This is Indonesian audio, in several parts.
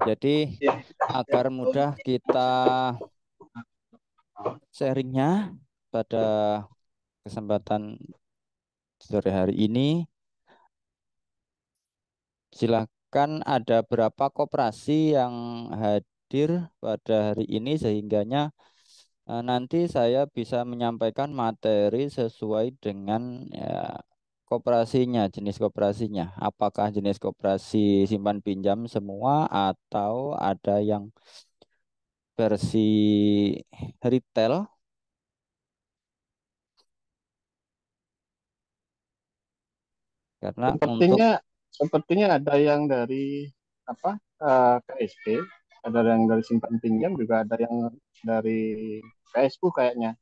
Jadi agar mudah kita sharingnya pada kesempatan sore hari ini, silakan, ada berapa koperasi yang hadir pada hari ini sehingganya nanti saya bisa menyampaikan materi sesuai dengan koperasinya, jenis koperasinya. Apakah jenis koperasi simpan pinjam semua atau ada yang versi retail? Karena untuk Sepertinya sepertinya ada yang dari apa KSP, ada yang dari simpan pinjam, juga ada yang dari KSU kayaknya,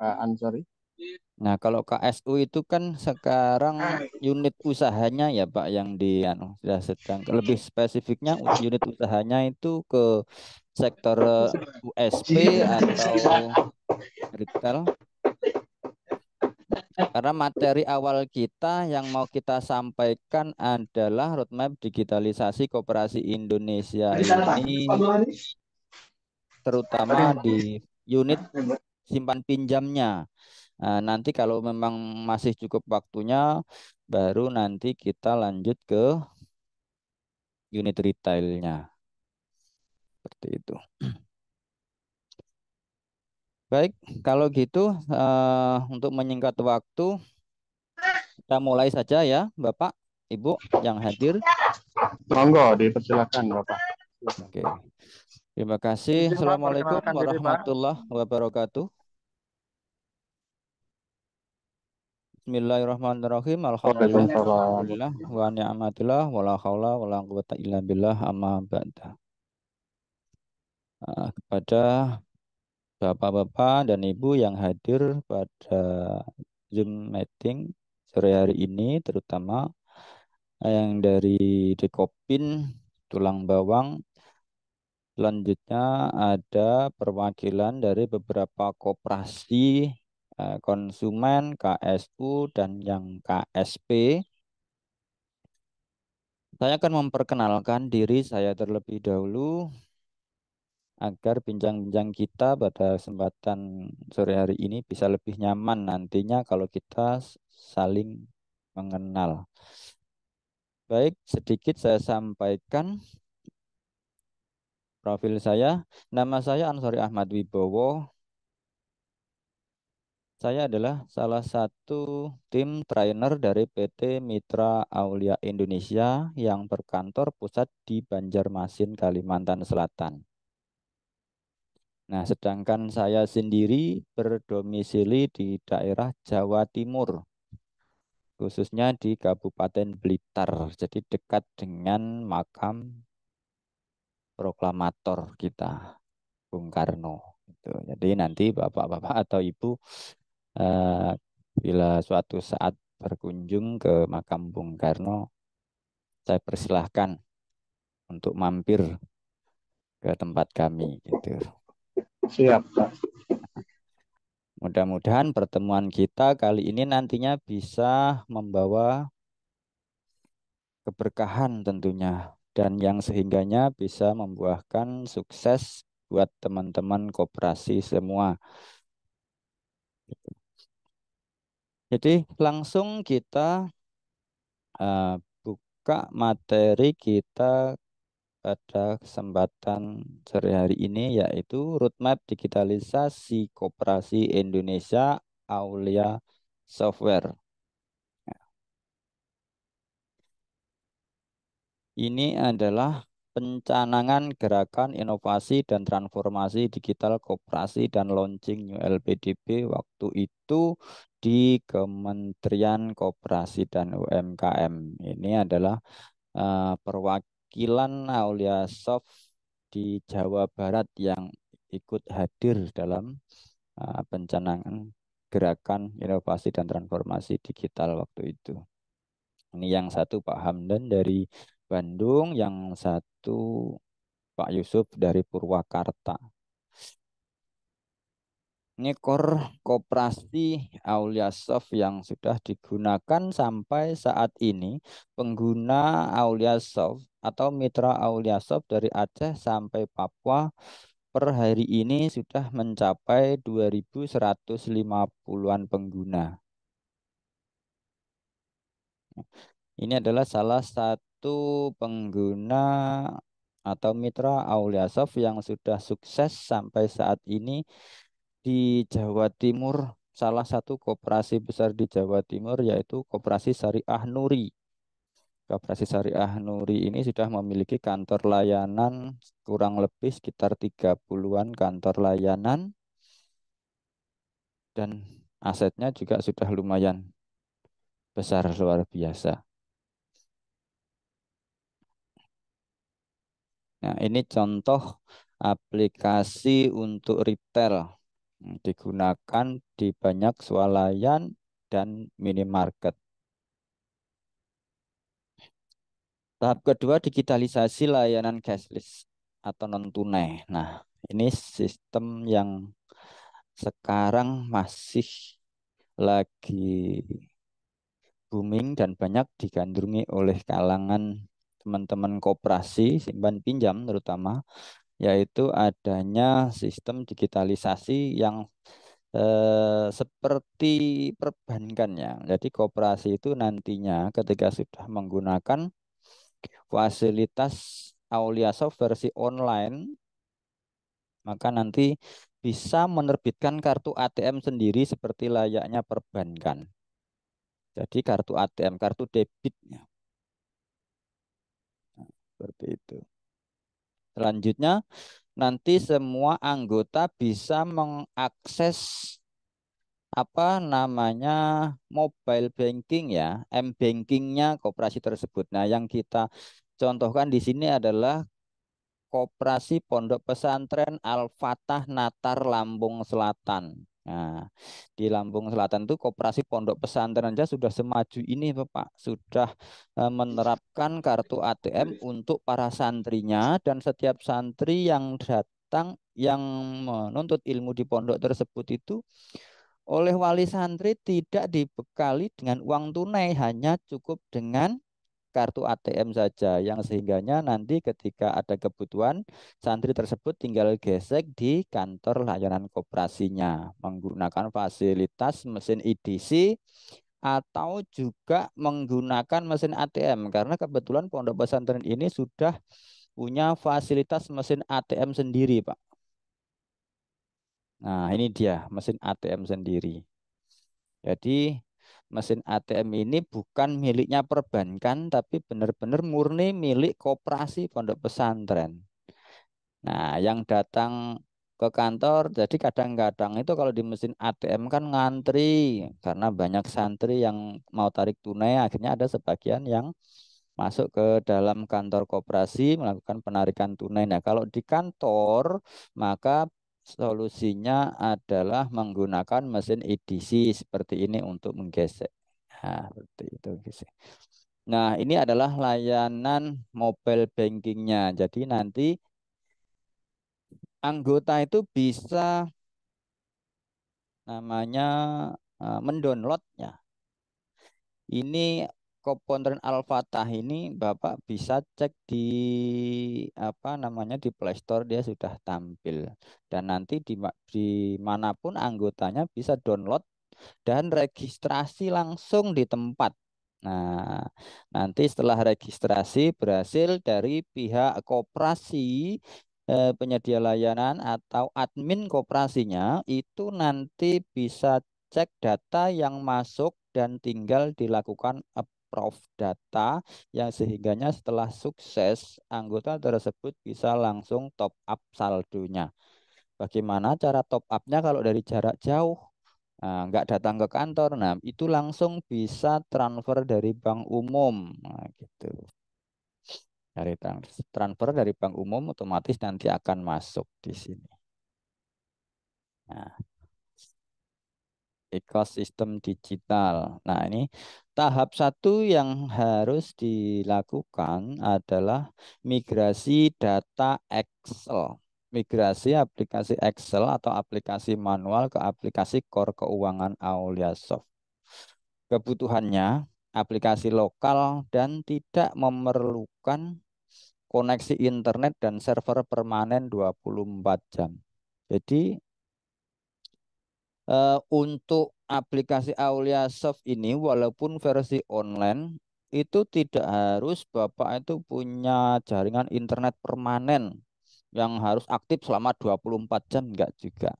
Pak Ansori. Nah, kalau KSU itu kan sekarang unit usahanya ya Pak yang di anu sudah sedang lebih spesifiknya unit usahanya itu ke sektor USP atau retail. Karena materi awal kita yang mau kita sampaikan adalah roadmap digitalisasi koperasi Indonesia ini terutama di unit simpan pinjamnya. Nanti kalau memang masih cukup waktunya, baru nanti kita lanjut ke unit retailnya. Seperti itu. Baik, kalau gitu untuk menyingkat waktu, kita mulai saja ya, Bapak, Ibu yang hadir. Monggo, dipersilakan Bapak. Oke, terima kasih. Izin Pak, Assalamualaikum perkenalkan diri Pak. warahmatullahi wabarakatuh. Bismillahirrahmanirrahim. Alhamdulillah. Waalaikumsalam. Alhamdulillah. Wa ni'matillah. Wala haula wala quwata illa billah amma ba'da. Kepada Bapak-bapak dan Ibu yang hadir pada Zoom meeting sore hari ini, terutama yang dari Dekopin, Tulang Bawang. Selanjutnya ada perwakilan dari beberapa koperasi konsumen, KSU, dan yang KSP. Saya akan memperkenalkan diri saya terlebih dahulu agar bincang-bincang kita pada kesempatan sore hari ini bisa lebih nyaman nantinya kalau kita saling mengenal. Baik, sedikit saya sampaikan profil saya. Nama saya Ansori Ahmad Wibowo. Saya adalah salah satu tim trainer dari PT Mitra Aulia Indonesia yang berkantor pusat di Banjarmasin, Kalimantan Selatan. Nah, sedangkan saya sendiri berdomisili di daerah Jawa Timur, khususnya di Kabupaten Blitar, jadi dekat dengan makam proklamator kita, Bung Karno. Gitu. Jadi nanti bapak-bapak atau ibu eh, bila suatu saat berkunjung ke makam Bung Karno, saya persilahkan untuk mampir ke tempat kami. Gitu. Siap, Pak. Mudah-mudahan pertemuan kita kali ini nantinya bisa membawa keberkahan tentunya dan yang sehingganya bisa membuahkan sukses buat teman-teman koperasi semua. Jadi langsung kita eh, buka materi kita pada kesempatan sore hari ini yaitu roadmap digitalisasi koperasi Indonesia Aulia Software. Ini adalah pencanangan gerakan inovasi dan transformasi digital koperasi dan launching New LPDB waktu itu di Kementerian Koperasi dan UMKM. Ini adalah perwakilan Aulia Soft di Jawa Barat yang ikut hadir dalam pencanangan gerakan inovasi dan transformasi digital waktu itu. Ini yang satu Pak Hamdan dari Bandung, yang satu Pak Yusuf dari Purwakarta. Ini core koperasi Aulia Soft yang sudah digunakan sampai saat ini. Pengguna Aulia Soft atau mitra Aulia Soft dari Aceh sampai Papua per hari ini sudah mencapai 2.150-an pengguna. Ini adalah salah satu pengguna atau mitra Auliasoft yang sudah sukses sampai saat ini di Jawa Timur. Salah satu koperasi besar di Jawa Timur yaitu Koperasi Syariah Nuri. Koperasi Syariah Nuri ini sudah memiliki kantor layanan kurang lebih sekitar 30-an kantor layanan dan asetnya juga sudah lumayan besar luar biasa. Nah, ini contoh aplikasi untuk retail digunakan di banyak swalayan dan minimarket. Tahap kedua, digitalisasi layanan cashless atau non tunai. Nah, ini sistem yang sekarang masih lagi booming dan banyak digandrungi oleh kalangan teman-teman koperasi simpan pinjam terutama, yaitu adanya sistem digitalisasi yang seperti perbankan ya. Jadi koperasi itu nantinya ketika sudah menggunakan fasilitas Auliasoft versi online, maka nanti bisa menerbitkan kartu ATM sendiri seperti layaknya perbankan. Jadi kartu ATM, kartu debitnya seperti itu. Selanjutnya, nanti semua anggota bisa mengakses apa namanya mobile banking ya, m-bankingnya koperasi tersebut. Nah, yang kita contohkan di sini adalah Koperasi Pondok Pesantren Al-Fatah Natar Lampung Selatan. Nah, di Lampung Selatan itu koperasi pondok pesantren aja sudah semaju ini, Bapak. Sudah menerapkan kartu ATM untuk para santrinya dan setiap santri yang datang yang menuntut ilmu di pondok tersebut itu oleh wali santri tidak dibekali dengan uang tunai, hanya cukup dengan kartu ATM saja yang sehingganya nanti ketika ada kebutuhan santri tersebut tinggal gesek di kantor layanan koperasinya menggunakan fasilitas mesin EDC atau juga menggunakan mesin ATM karena kebetulan pondok pesantren ini sudah punya fasilitas mesin ATM sendiri, Pak. Nah, ini dia mesin ATM sendiri. Jadi mesin ATM ini bukan miliknya perbankan, tapi benar-benar murni milik koperasi pondok pesantren. Nah, yang datang ke kantor, jadi kadang-kadang itu kalau di mesin ATM kan ngantri karena banyak santri yang mau tarik tunai, akhirnya ada sebagian yang masuk ke dalam kantor koperasi melakukan penarikan tunai. Nah, kalau di kantor, maka solusinya adalah menggunakan mesin EDC seperti ini untuk menggesek. Nah, seperti itu, guys. Nah, ini adalah layanan mobile bankingnya. Jadi nanti anggota itu bisa namanya mendownloadnya. Ini komponen Al-Fatah ini Bapak bisa cek di apa namanya di Play Store, dia sudah tampil dan nanti di manapun anggotanya bisa download dan registrasi langsung di tempat. Nah, nanti setelah registrasi berhasil dari pihak koperasi penyedia layanan atau admin koperasinya itu nanti bisa cek data yang masuk dan tinggal dilakukan approve data yang sehingganya setelah sukses anggota tersebut bisa langsung top up saldonya. Bagaimana cara top upnya kalau dari jarak jauh? Nah, nggak datang ke kantor, nah itu langsung bisa transfer dari bank umum, nah, gitu. Dari transfer dari bank umum otomatis nanti akan masuk di sini. Nah, ekosistem digital. Nah, ini tahap satu yang harus dilakukan adalah migrasi data Excel. migrasi aplikasi Excel atau aplikasi manual ke aplikasi core keuangan Aulia Soft. Kebutuhannya aplikasi lokal dan tidak memerlukan koneksi internet dan server permanen 24 jam. Jadi untuk aplikasi Aulia Soft ini walaupun versi online itu tidak harus Bapak itu punya jaringan internet permanen yang harus aktif selama 24 jam, enggak juga.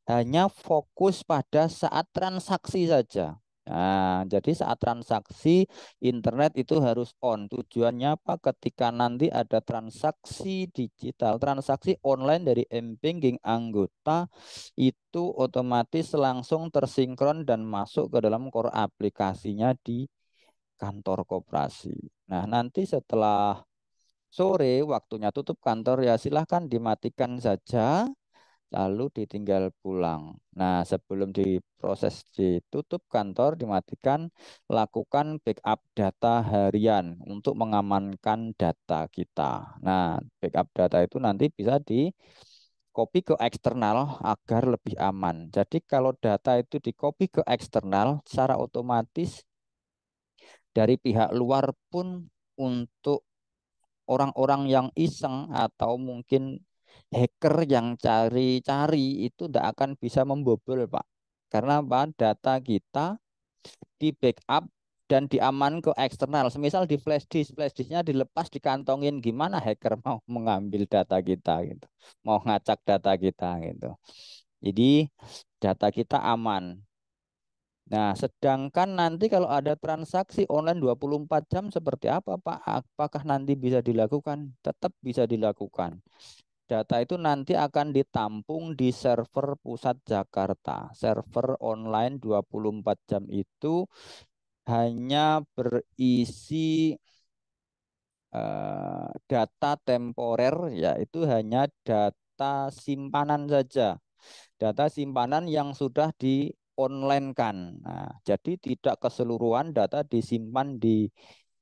Hanya fokus pada saat transaksi saja. Nah, jadi saat transaksi internet itu harus on. Tujuannya apa? Ketika nanti ada transaksi digital, transaksi online dari m-banking anggota itu otomatis langsung tersinkron dan masuk ke dalam core aplikasinya di kantor koperasi. Nah, nanti setelah sore waktunya tutup kantor ya silahkan dimatikan saja lalu ditinggal pulang. Nah, sebelum diproses ditutup kantor, dimatikan, lakukan backup data harian untuk mengamankan data kita. Nah, backup data itu nanti bisa di copy ke eksternal agar lebih aman. Jadi kalau data itu di copy ke eksternal, secara otomatis dari pihak luar pun untuk orang-orang yang iseng atau mungkin hacker yang cari-cari itu tidak akan bisa membobol, Pak. Karena apa? Data kita di backup dan diaman ke eksternal. Semisal di flash disknya dilepas dikantongin, gimana hacker mau mengambil data kita gitu, mau ngacak data kita gitu. Jadi data kita aman. Nah, sedangkan nanti kalau ada transaksi online 24 jam seperti apa, Pak? Apakah nanti bisa dilakukan? Tetap bisa dilakukan. Data itu nanti akan ditampung di server pusat Jakarta. Server online 24 jam itu hanya berisi data temporer, yaitu hanya data simpanan saja. Data simpanan yang sudah di online-kan. Nah, jadi tidak keseluruhan data disimpan di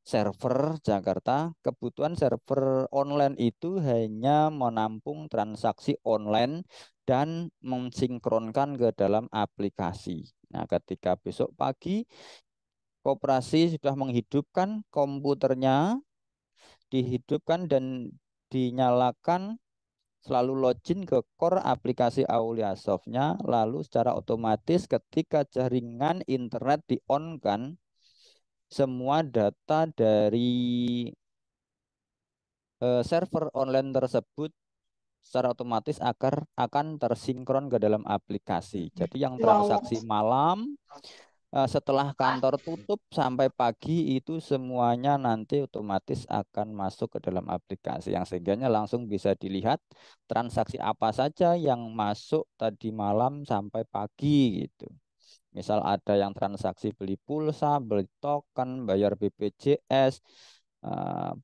server Jakarta. Kebutuhan server online itu hanya menampung transaksi online dan mensinkronkan ke dalam aplikasi. Nah, ketika besok pagi koperasi sudah menghidupkan komputernya, dihidupkan dan dinyalakan, selalu login ke core aplikasi Aulia Soft-nya, lalu secara otomatis ketika jaringan internet di-on-kan, semua data dari server online tersebut secara otomatis akan tersinkron ke dalam aplikasi. Jadi yang transaksi malam setelah kantor tutup sampai pagi itu semuanya nanti otomatis akan masuk ke dalam aplikasi yang sehingganya langsung bisa dilihat transaksi apa saja yang masuk tadi malam sampai pagi gitu. Misal ada yang transaksi beli pulsa, beli token, bayar BPJS,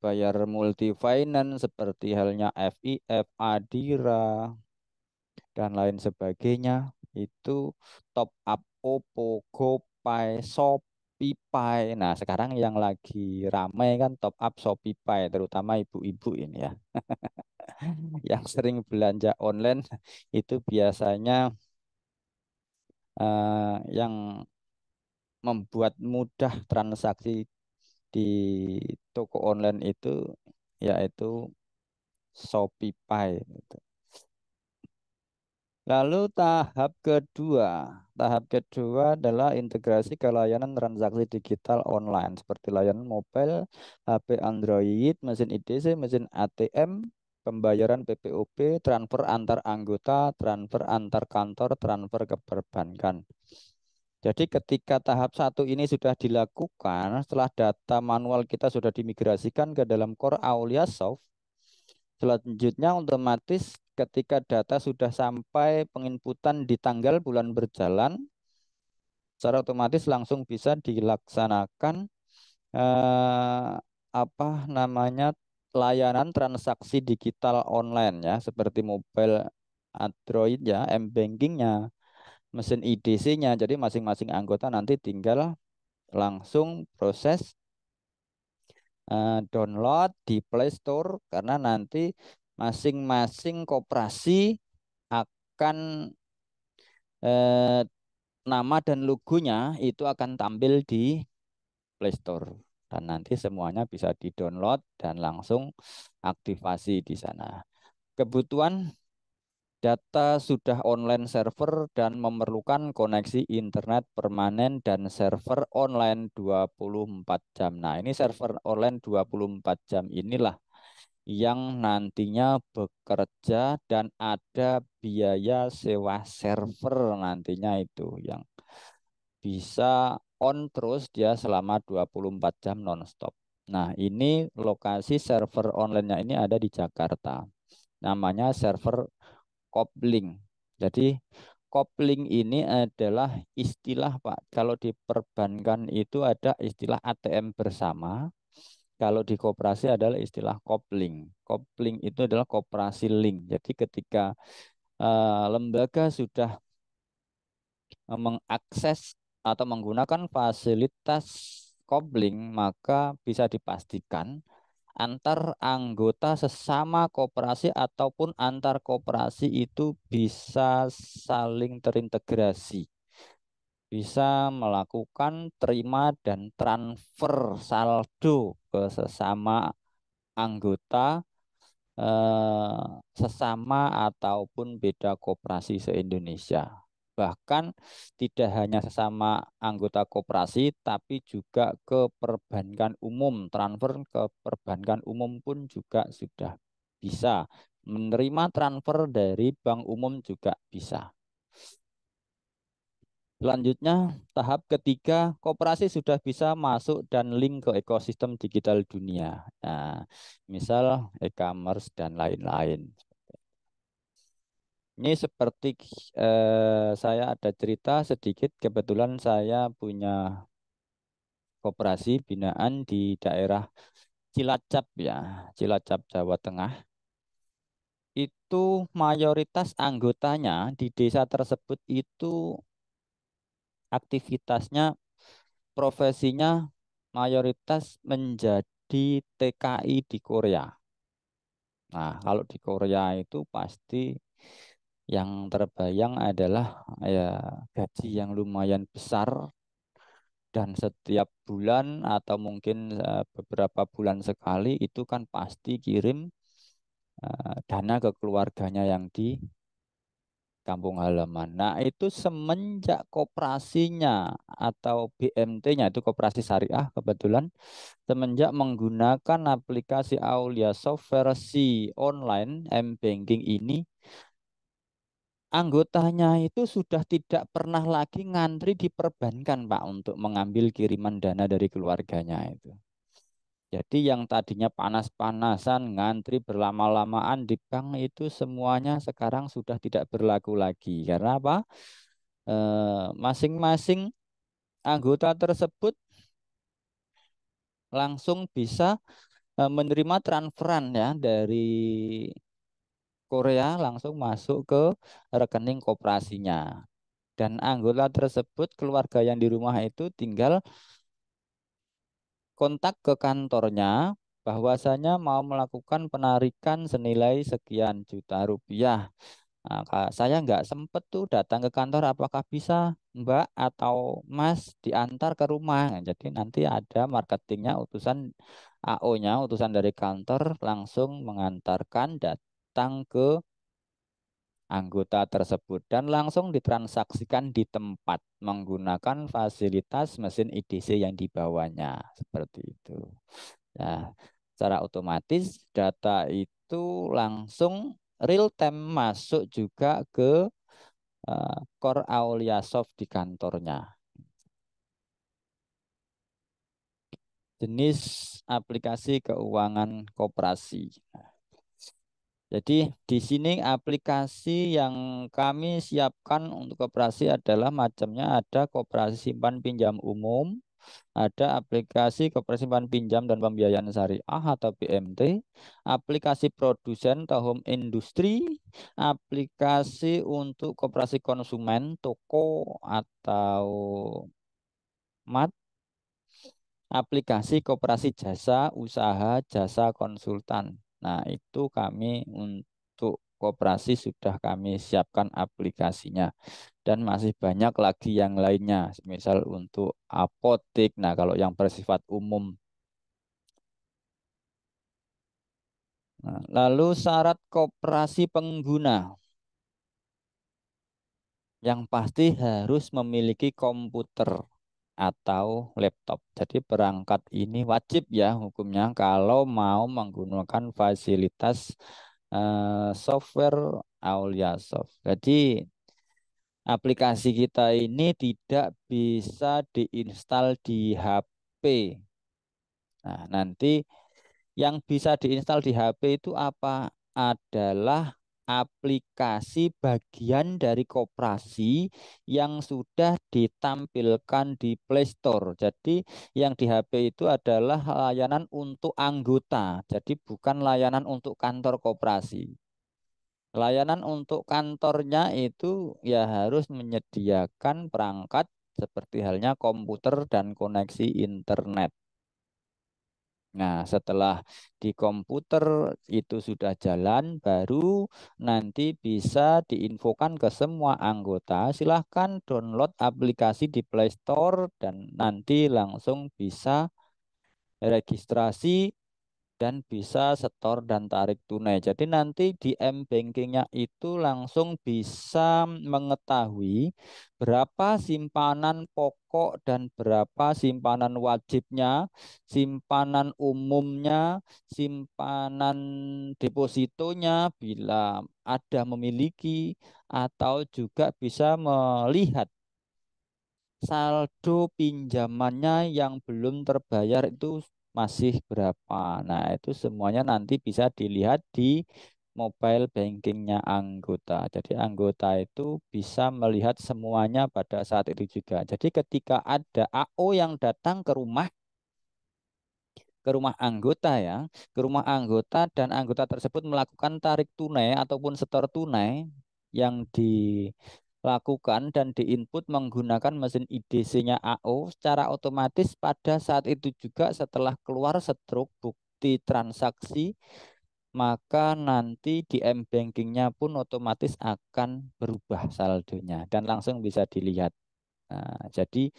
bayar multi finance seperti halnya FIF, Adira, dan lain sebagainya itu top up OPPO, GoPay, ShopeePay. Nah, sekarang yang lagi ramai kan top up ShopeePay, terutama ibu-ibu ini ya, yang sering belanja online itu biasanya yang membuat mudah transaksi di toko online itu yaitu ShopeePay. Lalu tahap kedua adalah integrasi ke layanan transaksi digital online seperti layanan mobile, HP Android, mesin IDC, mesin ATM, pembayaran PPOP, transfer antar anggota, transfer antar kantor, transfer ke perbankan. Jadi ketika tahap satu ini sudah dilakukan, setelah data manual kita sudah dimigrasikan ke dalam core Aulia Soft, selanjutnya otomatis ketika data sudah sampai penginputan di tanggal bulan berjalan, secara otomatis langsung bisa dilaksanakan eh, apa namanya layanan transaksi digital online ya, seperti mobile Android ya, m-bankingnya, mesin IDC-nya. Jadi masing-masing anggota nanti tinggal langsung proses download di Play Store karena nanti masing-masing koperasi akan eh, nama dan logonya itu akan tampil di Play Store dan nanti semuanya bisa di-download dan langsung aktivasi di sana. Kebutuhan data sudah online server dan memerlukan koneksi internet permanen dan server online 24 jam. Nah, ini server online 24 jam inilah yang nantinya bekerja dan ada biaya sewa server nantinya itu yang bisa on terus dia selama 24 jam nonstop. Nah, ini lokasi server online-nya ini ada di Jakarta. Namanya server kopling. Jadi kopling ini adalah istilah Pak. Kalau di perbankan itu ada istilah ATM bersama. Kalau di koperasi adalah istilah kopling. Kopling itu adalah koperasi link. Jadi ketika lembaga sudah mengakses atau menggunakan fasilitas kopling, maka bisa dipastikan antar anggota sesama koperasi ataupun antar koperasi itu bisa saling terintegrasi, bisa melakukan terima dan transfer saldo ke sesama anggota eh, sesama ataupun beda koperasi se-Indonesia. Bahkan tidak hanya sesama anggota koperasi, tapi juga ke perbankan umum, transfer ke perbankan umum pun juga sudah bisa. Menerima transfer dari bank umum juga bisa. Selanjutnya, tahap ketiga, koperasi sudah bisa masuk dan link ke ekosistem digital dunia. Nah, misal e-commerce dan lain-lain. Ini seperti saya ada cerita sedikit. Kebetulan saya punya koperasi binaan di daerah Cilacap ya, Cilacap, Jawa Tengah. Itu mayoritas anggotanya di desa tersebut itu aktivitasnya, profesinya mayoritas menjadi TKI di Korea. Nah, kalau di Korea itu pasti yang terbayang adalah ya gaji yang lumayan besar dan setiap bulan atau mungkin beberapa bulan sekali itu kan pasti kirim dana ke keluarganya yang di kampung halaman. Nah, itu semenjak koperasinya atau BMT-nya itu koperasi syariah kebetulan semenjak menggunakan aplikasi Aulia Soft versi online M-Banking ini, anggotanya itu sudah tidak pernah lagi ngantri di perbankan, Pak, untuk mengambil kiriman dana dari keluarganya itu. Jadi yang tadinya panas-panasan, ngantri berlama-lamaan di bank itu semuanya sekarang sudah tidak berlaku lagi. Karena apa? Masing-masing anggota tersebut langsung bisa menerima transferan ya dari Korea langsung masuk ke rekening koperasinya. Dan anggota tersebut, keluarga yang di rumah itu tinggal kontak ke kantornya bahwasanya mau melakukan penarikan senilai sekian juta rupiah. Nah, saya nggak sempet tuh datang ke kantor, apakah bisa Mbak atau Mas diantar ke rumah? Nah, jadi nanti ada marketingnya, utusan AO-nya, utusan dari kantor langsung mengantarkan datang ke anggota tersebut dan langsung ditransaksikan di tempat menggunakan fasilitas mesin EDC yang dibawanya seperti itu. Nah, secara otomatis data itu langsung real time masuk juga ke Core Aulia Soft di kantornya. Jenis aplikasi keuangan koperasi. Jadi di sini aplikasi yang kami siapkan untuk koperasi adalah macamnya ada koperasi simpan pinjam umum, ada aplikasi koperasi simpan pinjam dan pembiayaan syariah atau PMT, aplikasi produsen atau home industry, aplikasi untuk koperasi konsumen, toko atau mat, aplikasi koperasi jasa, usaha, jasa konsultan. Nah, itu kami untuk koperasi sudah kami siapkan aplikasinya. Dan masih banyak lagi yang lainnya, misal untuk apotek. Nah, kalau yang bersifat umum. Nah, lalu syarat koperasi pengguna yang pasti harus memiliki komputer atau laptop. Jadi perangkat ini wajib ya hukumnya kalau mau menggunakan fasilitas software Aulia Soft. Jadi aplikasi kita ini tidak bisa diinstal di HP. Nah, nanti yang bisa diinstal di HP itu apa? Adalah aplikasi bagian dari koperasi yang sudah ditampilkan di Play Store. Jadi yang di HP itu adalah layanan untuk anggota. Jadi bukan layanan untuk kantor koperasi. Layanan untuk kantornya itu ya harus menyediakan perangkat seperti halnya komputer dan koneksi internet. Nah, setelah di komputer itu sudah jalan, baru nanti bisa diinfokan ke semua anggota. Silahkan download aplikasi di Play Store dan nanti langsung bisa registrasi dan bisa setor dan tarik tunai. Jadi nanti di M-bankingnya itu langsung bisa mengetahui berapa simpanan pokok dan berapa simpanan wajibnya, simpanan umumnya, simpanan depositonya bila ada memiliki atau juga bisa melihat saldo pinjamannya yang belum terbayar itu masih berapa. Nah, itu semuanya nanti bisa dilihat di mobile bankingnya anggota. Jadi anggota itu bisa melihat semuanya pada saat itu juga. Jadi ketika ada AO yang datang ke rumah anggota ya, ke rumah anggota dan anggota tersebut melakukan tarik tunai ataupun setor tunai yang dilakukan dan diinput menggunakan mesin IDC-nya AO secara otomatis pada saat itu juga setelah keluar stroke bukti transaksi maka nanti di M-bankingnya pun otomatis akan berubah saldonya dan langsung bisa dilihat. Nah, jadi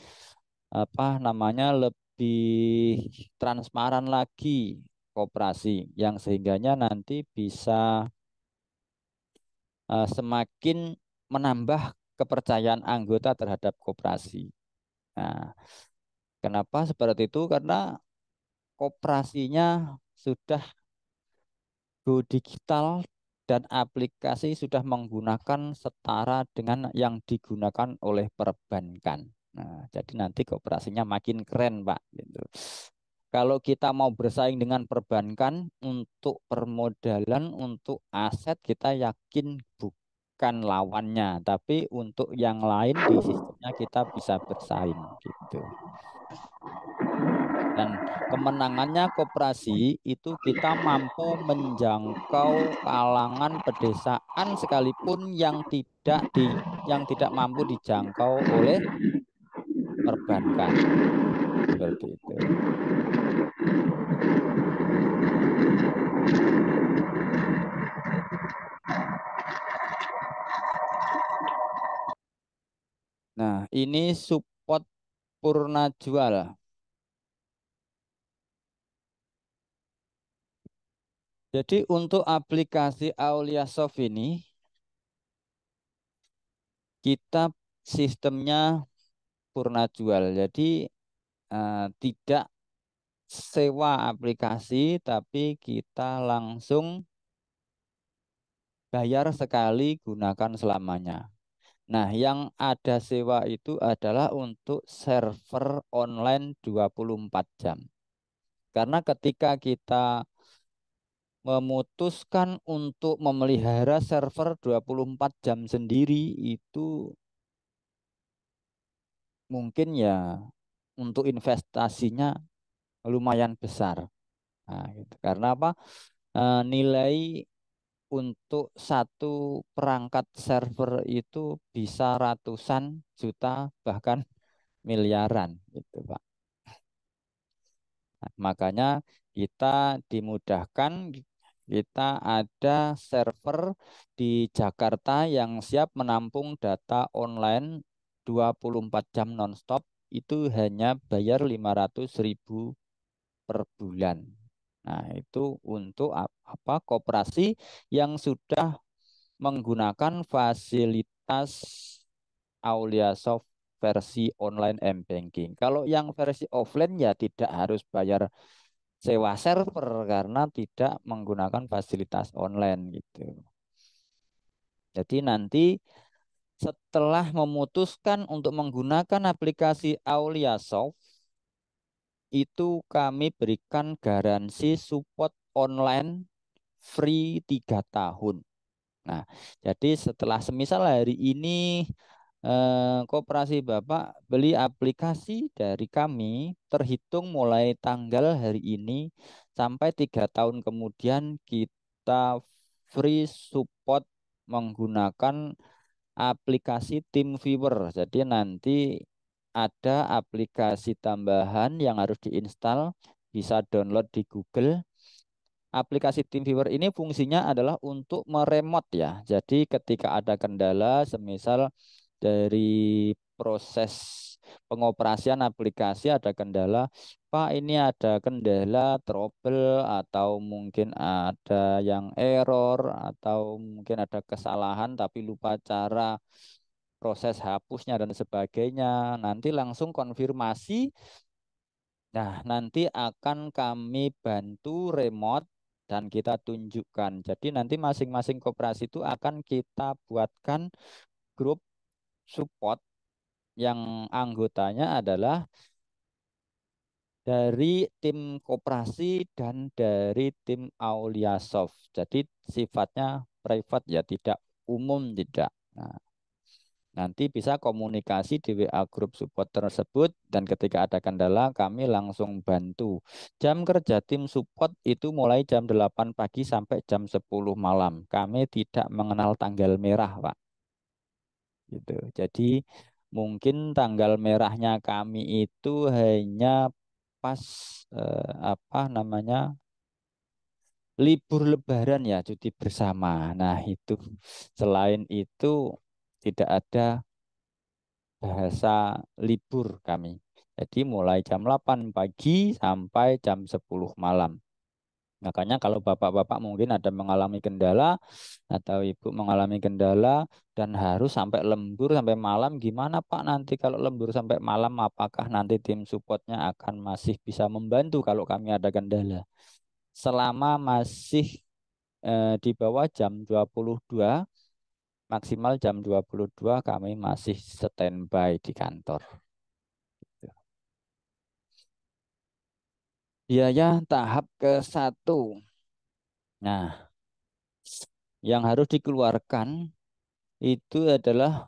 apa namanya lebih transparan lagi koperasi yang sehingganya nanti bisa semakin menambah kepercayaan anggota terhadap koperasi. Nah, kenapa seperti itu? Karena koperasinya sudah go digital dan aplikasi sudah menggunakan setara dengan yang digunakan oleh perbankan. Nah, jadi nanti kooperasinya makin keren, Pak. Gitu. Kalau kita mau bersaing dengan perbankan untuk permodalan, untuk aset, kita yakin bukan lawannya. Tapi untuk yang lain di sistemnya kita bisa bersaing gitu. Dan kemenangannya koperasi itu kita mampu menjangkau kalangan pedesaan sekalipun yang tidak mampu dijangkau oleh perbankan. Seperti itu. Nah, ini support purna jual. Jadi untuk aplikasi Aulia Soft ini kita sistemnya purna jual. Jadi tidak sewa aplikasi tapi kita langsung bayar sekali gunakan selamanya. Nah, yang ada sewa itu adalah untuk server online 24 jam. Karena ketika kita memutuskan untuk memelihara server 24 jam sendiri itu mungkin ya untuk investasinya lumayan besar. Nah, gitu. Karena apa? Nilai untuk satu perangkat server itu bisa ratusan juta bahkan miliaran gitu Pak. Nah, makanya kita dimudahkan Kita ada server di Jakarta yang siap menampung data online 24 jam nonstop. Itu hanya bayar 500.000 per bulan. Nah, itu untuk apa? Koperasi yang sudah menggunakan fasilitas Aulia Soft versi online m-banking. Kalau yang versi offline ya tidak harus bayar sewa server karena tidak menggunakan fasilitas online gitu. Jadi nanti setelah memutuskan untuk menggunakan aplikasi Aulia Soft, itu kami berikan garansi support online free 3 tahun. Nah, jadi setelah semisal hari ini koperasi Bapak beli aplikasi dari kami, terhitung mulai tanggal hari ini sampai 3 tahun kemudian kita free support menggunakan aplikasi TeamViewer. Jadi nanti ada aplikasi tambahan yang harus diinstal, bisa download di Google. Aplikasi TeamViewer ini fungsinya adalah untuk meremot ya. Jadi ketika ada kendala, semisal dari proses pengoperasian aplikasi ada kendala, Pak ini ada kendala trouble atau mungkin ada yang error atau mungkin ada kesalahan tapi lupa cara proses hapusnya dan sebagainya. Nanti langsung konfirmasi. Nah, nanti akan kami bantu remote dan kita tunjukkan. Jadi nanti masing-masing koperasi itu akan kita buatkan grup support yang anggotanya adalah dari tim koperasi dan dari tim Aulia Soft. Jadi sifatnya private ya, tidak umum tidak. Nah, nanti bisa komunikasi di WA grup support tersebut dan ketika ada kendala kami langsung bantu. Jam kerja tim support itu mulai jam 8 pagi sampai jam 10 malam. Kami tidak mengenal tanggal merah, Pak. Gitu. Jadi mungkin tanggal merahnya kami itu hanya pas apa namanya? Libur lebaran ya, cuti bersama. Nah, itu selain itu tidak ada bahasa libur kami. Jadi mulai jam 8 pagi sampai jam 10 malam. Makanya kalau bapak-bapak mungkin ada mengalami kendala atau ibu mengalami kendala dan harus sampai lembur sampai malam, gimana Pak nanti kalau lembur sampai malam, apakah nanti tim supportnya akan masih bisa membantu kalau kami ada kendala? Selama masih di bawah jam 22, maksimal jam 22 kami masih standby di kantor. Biaya tahap ke-1. Nah, yang harus dikeluarkan itu adalah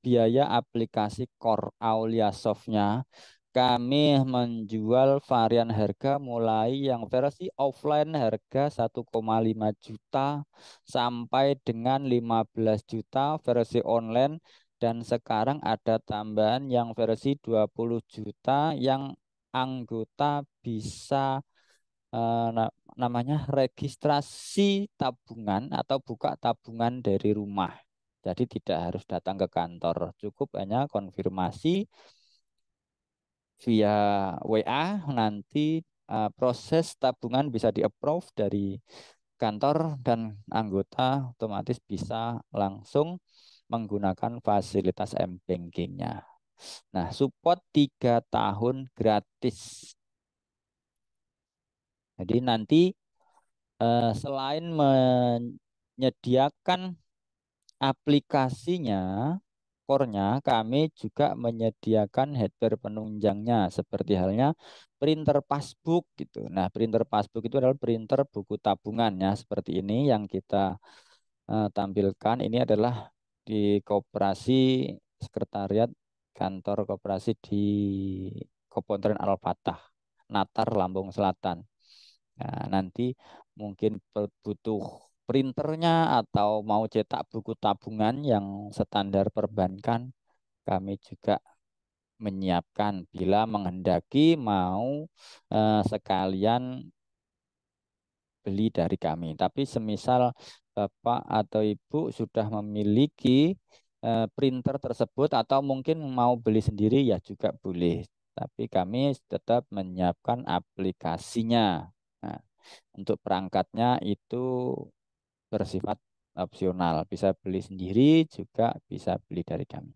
biaya aplikasi Core Aulia Soft-nya. Kami menjual varian harga mulai yang versi offline harga 1,5 juta sampai dengan 15 juta versi online dan sekarang ada tambahan yang versi 20 juta yang anggota bisa namanya registrasi tabungan atau buka tabungan dari rumah. Jadi tidak harus datang ke kantor, cukup hanya konfirmasi via WA, nanti proses tabungan bisa di-approve dari kantor dan anggota otomatis bisa langsung menggunakan fasilitas m-bankingnya. Nah, support 3 tahun gratis. Jadi nanti selain menyediakan aplikasinya, core-nya, kami juga menyediakan hardware penunjangnya seperti halnya printer passbook gitu. Nah, printer passbook itu adalah printer buku tabungan ya, seperti ini yang kita tampilkan. Ini adalah di koperasi sekretariat kantor koperasi di Kepulauan Al-Fatah, Natar, Lampung Selatan. Nah, nanti mungkin butuh printernya atau mau cetak buku tabungan yang standar perbankan, kami juga menyiapkan bila menghendaki mau sekalian beli dari kami. Tapi semisal Bapak atau Ibu sudah memiliki printer tersebut atau mungkin mau beli sendiri ya juga boleh. Tapi kami tetap menyiapkan aplikasinya. Nah, untuk perangkatnya itu bersifat opsional. Bisa beli sendiri juga bisa beli dari kami.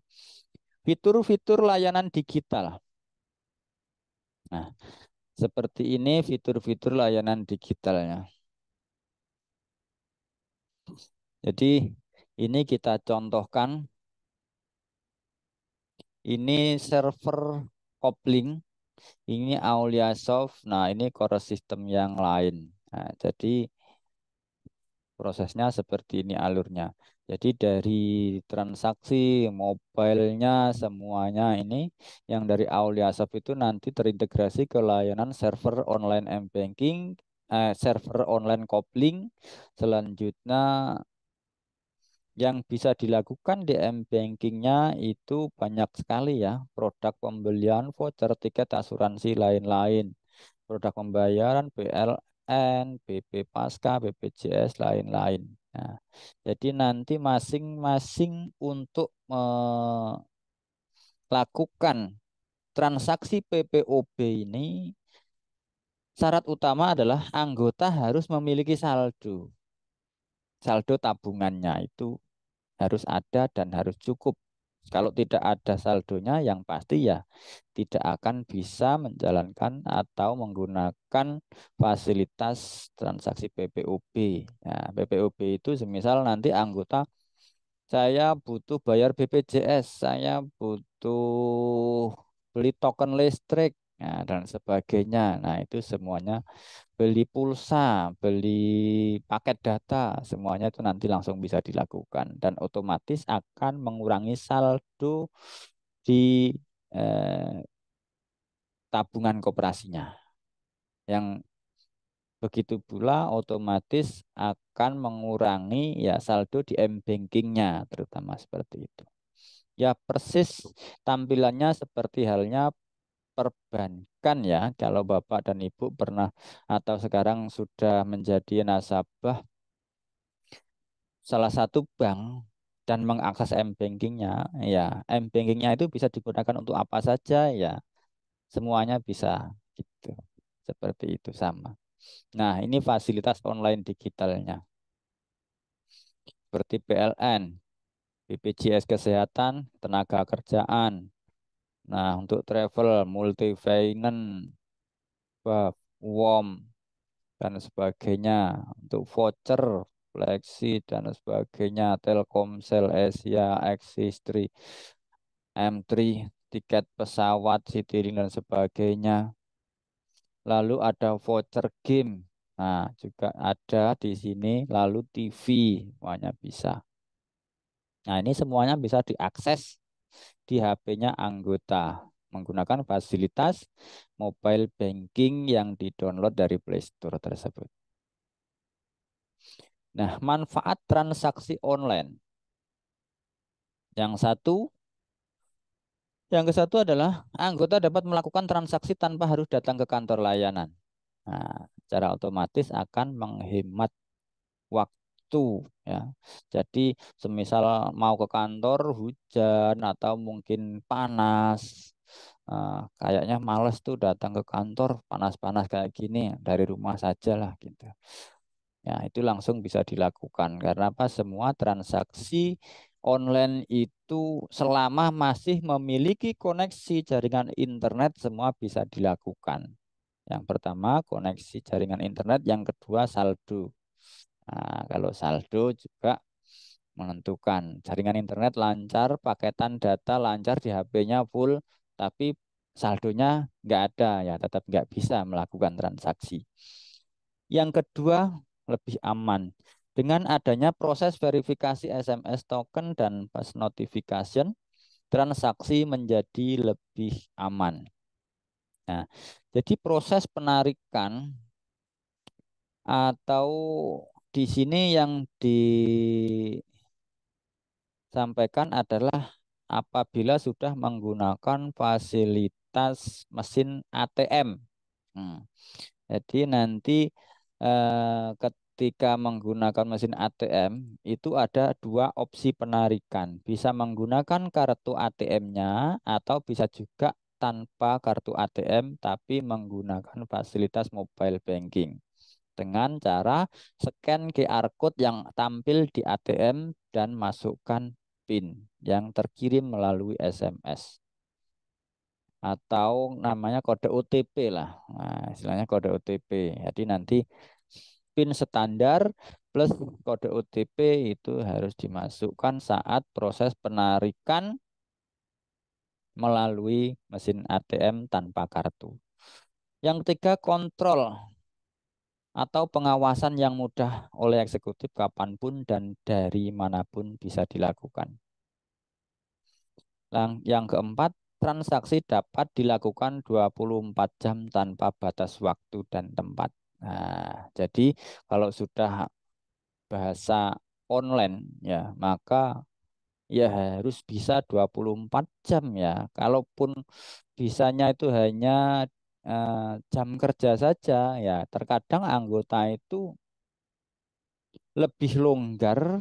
Fitur-fitur layanan digital. Nah, seperti ini fitur-fitur layanan digitalnya. Jadi ini kita contohkan, ini server kopling, ini Aulia Soft, nah ini core system yang lain. Nah, jadi prosesnya seperti ini alurnya. Jadi dari transaksi mobilenya semuanya ini yang dari Aulia Shop itu nanti terintegrasi ke layanan server online m-banking, server online kopling. Selanjutnya yang bisa dilakukan di m-bankingnya itu banyak sekali ya. Produk pembelian, voucher, tiket, asuransi, lain-lain. Produk pembayaran, PLN, BP Pasca, BPJS, lain-lain. Nah, jadi nanti masing-masing untuk melakukan transaksi PPOB ini, syarat utama adalah anggota harus memiliki saldo. Saldo tabungannya itu harus ada dan harus cukup. Kalau tidak ada saldonya, yang pasti ya tidak akan bisa menjalankan atau menggunakan fasilitas transaksi PPOB. Ya, PPOB itu semisal nanti anggota saya butuh bayar BPJS, saya butuh beli token listrik, ya, dan sebagainya. Nah, itu semuanya beli pulsa, beli paket data, semuanya itu nanti langsung bisa dilakukan dan otomatis akan mengurangi saldo di eh, tabungan koperasinya. Yang begitu pula otomatis akan mengurangi ya saldo di m-bankingnya, terutama seperti itu. Ya persis tampilannya seperti halnya perbankan ya. Kalau Bapak dan Ibu pernah atau sekarang sudah menjadi nasabah salah satu bank dan mengakses m-bankingnya, ya m-bankingnya itu bisa digunakan untuk apa saja ya, semuanya bisa gitu. Seperti itu sama. Nah, ini fasilitas online digitalnya seperti PLN, BPJS Kesehatan, Tenaga Kerjaan. Nah, untuk travel, multi finance, WOM dan sebagainya. Untuk voucher, Flexi dan sebagainya, Telkomsel, Asia, X3, M3, tiket pesawat, Citylink dan sebagainya. Lalu ada voucher game. Nah, juga ada di sini. Lalu TV, semuanya bisa. Nah, ini semuanya bisa diakses di HP-nya anggota menggunakan fasilitas mobile banking yang didownload dari Play Store tersebut. Nah, manfaat transaksi online. Yang satu, yang ke satu adalah anggota dapat melakukan transaksi tanpa harus datang ke kantor layanan. Nah, secara otomatis akan menghemat waktu ya. Jadi semisal mau ke kantor hujan atau mungkin panas, kayaknya males tuh datang ke kantor panas-panas kayak gini, dari rumah saja lah gitu. Ya, itu langsung bisa dilakukan karena apa? Semua transaksi online itu selama masih memiliki koneksi jaringan internet semua bisa dilakukan. Yang pertama koneksi jaringan internet, yang kedua saldo. Nah, kalau saldo juga menentukan jaringan internet lancar, paketan data lancar di HP-nya full, tapi saldonya nggak ada ya tetap nggak bisa melakukan transaksi. Yang kedua lebih aman. Dengan adanya proses verifikasi SMS token dan push notification, transaksi menjadi lebih aman. Nah, jadi proses penarikan atau di sini yang disampaikan adalah apabila sudah menggunakan fasilitas mesin ATM. Hmm. Jadi nanti ketika menggunakan mesin ATM itu ada dua opsi penarikan. Bisa menggunakan kartu ATM-nya atau bisa juga tanpa kartu ATM tapi menggunakan fasilitas mobile banking dengan cara scan QR code yang tampil di ATM dan masukkan PIN yang terkirim melalui SMS atau namanya kode OTP lah. Nah, istilahnya kode OTP. Jadi nanti PIN standar plus kode OTP itu harus dimasukkan saat proses penarikan melalui mesin ATM tanpa kartu. Yang ketiga, kontrol atau pengawasan yang mudah oleh eksekutif kapanpun dan dari manapun bisa dilakukan. Yang keempat, transaksi dapat dilakukan 24 jam tanpa batas waktu dan tempat. Nah, jadi kalau sudah bahasa online ya, maka ya harus bisa 24 jam ya. Kalaupun bisanya itu hanya jam kerja saja ya, terkadang anggota itu lebih longgar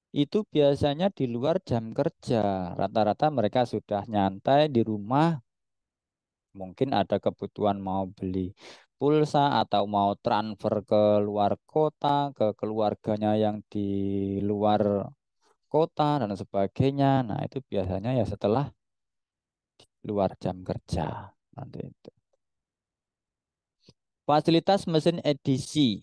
itu biasanya di luar jam kerja. Rata-rata mereka sudah nyantai di rumah, mungkin ada kebutuhan mau beli pulsa atau mau transfer ke luar kota, ke keluarganya yang di luar kota dan sebagainya. Nah, itu biasanya ya setelah luar jam kerja. Nanti itu. Fasilitas mesin edisi.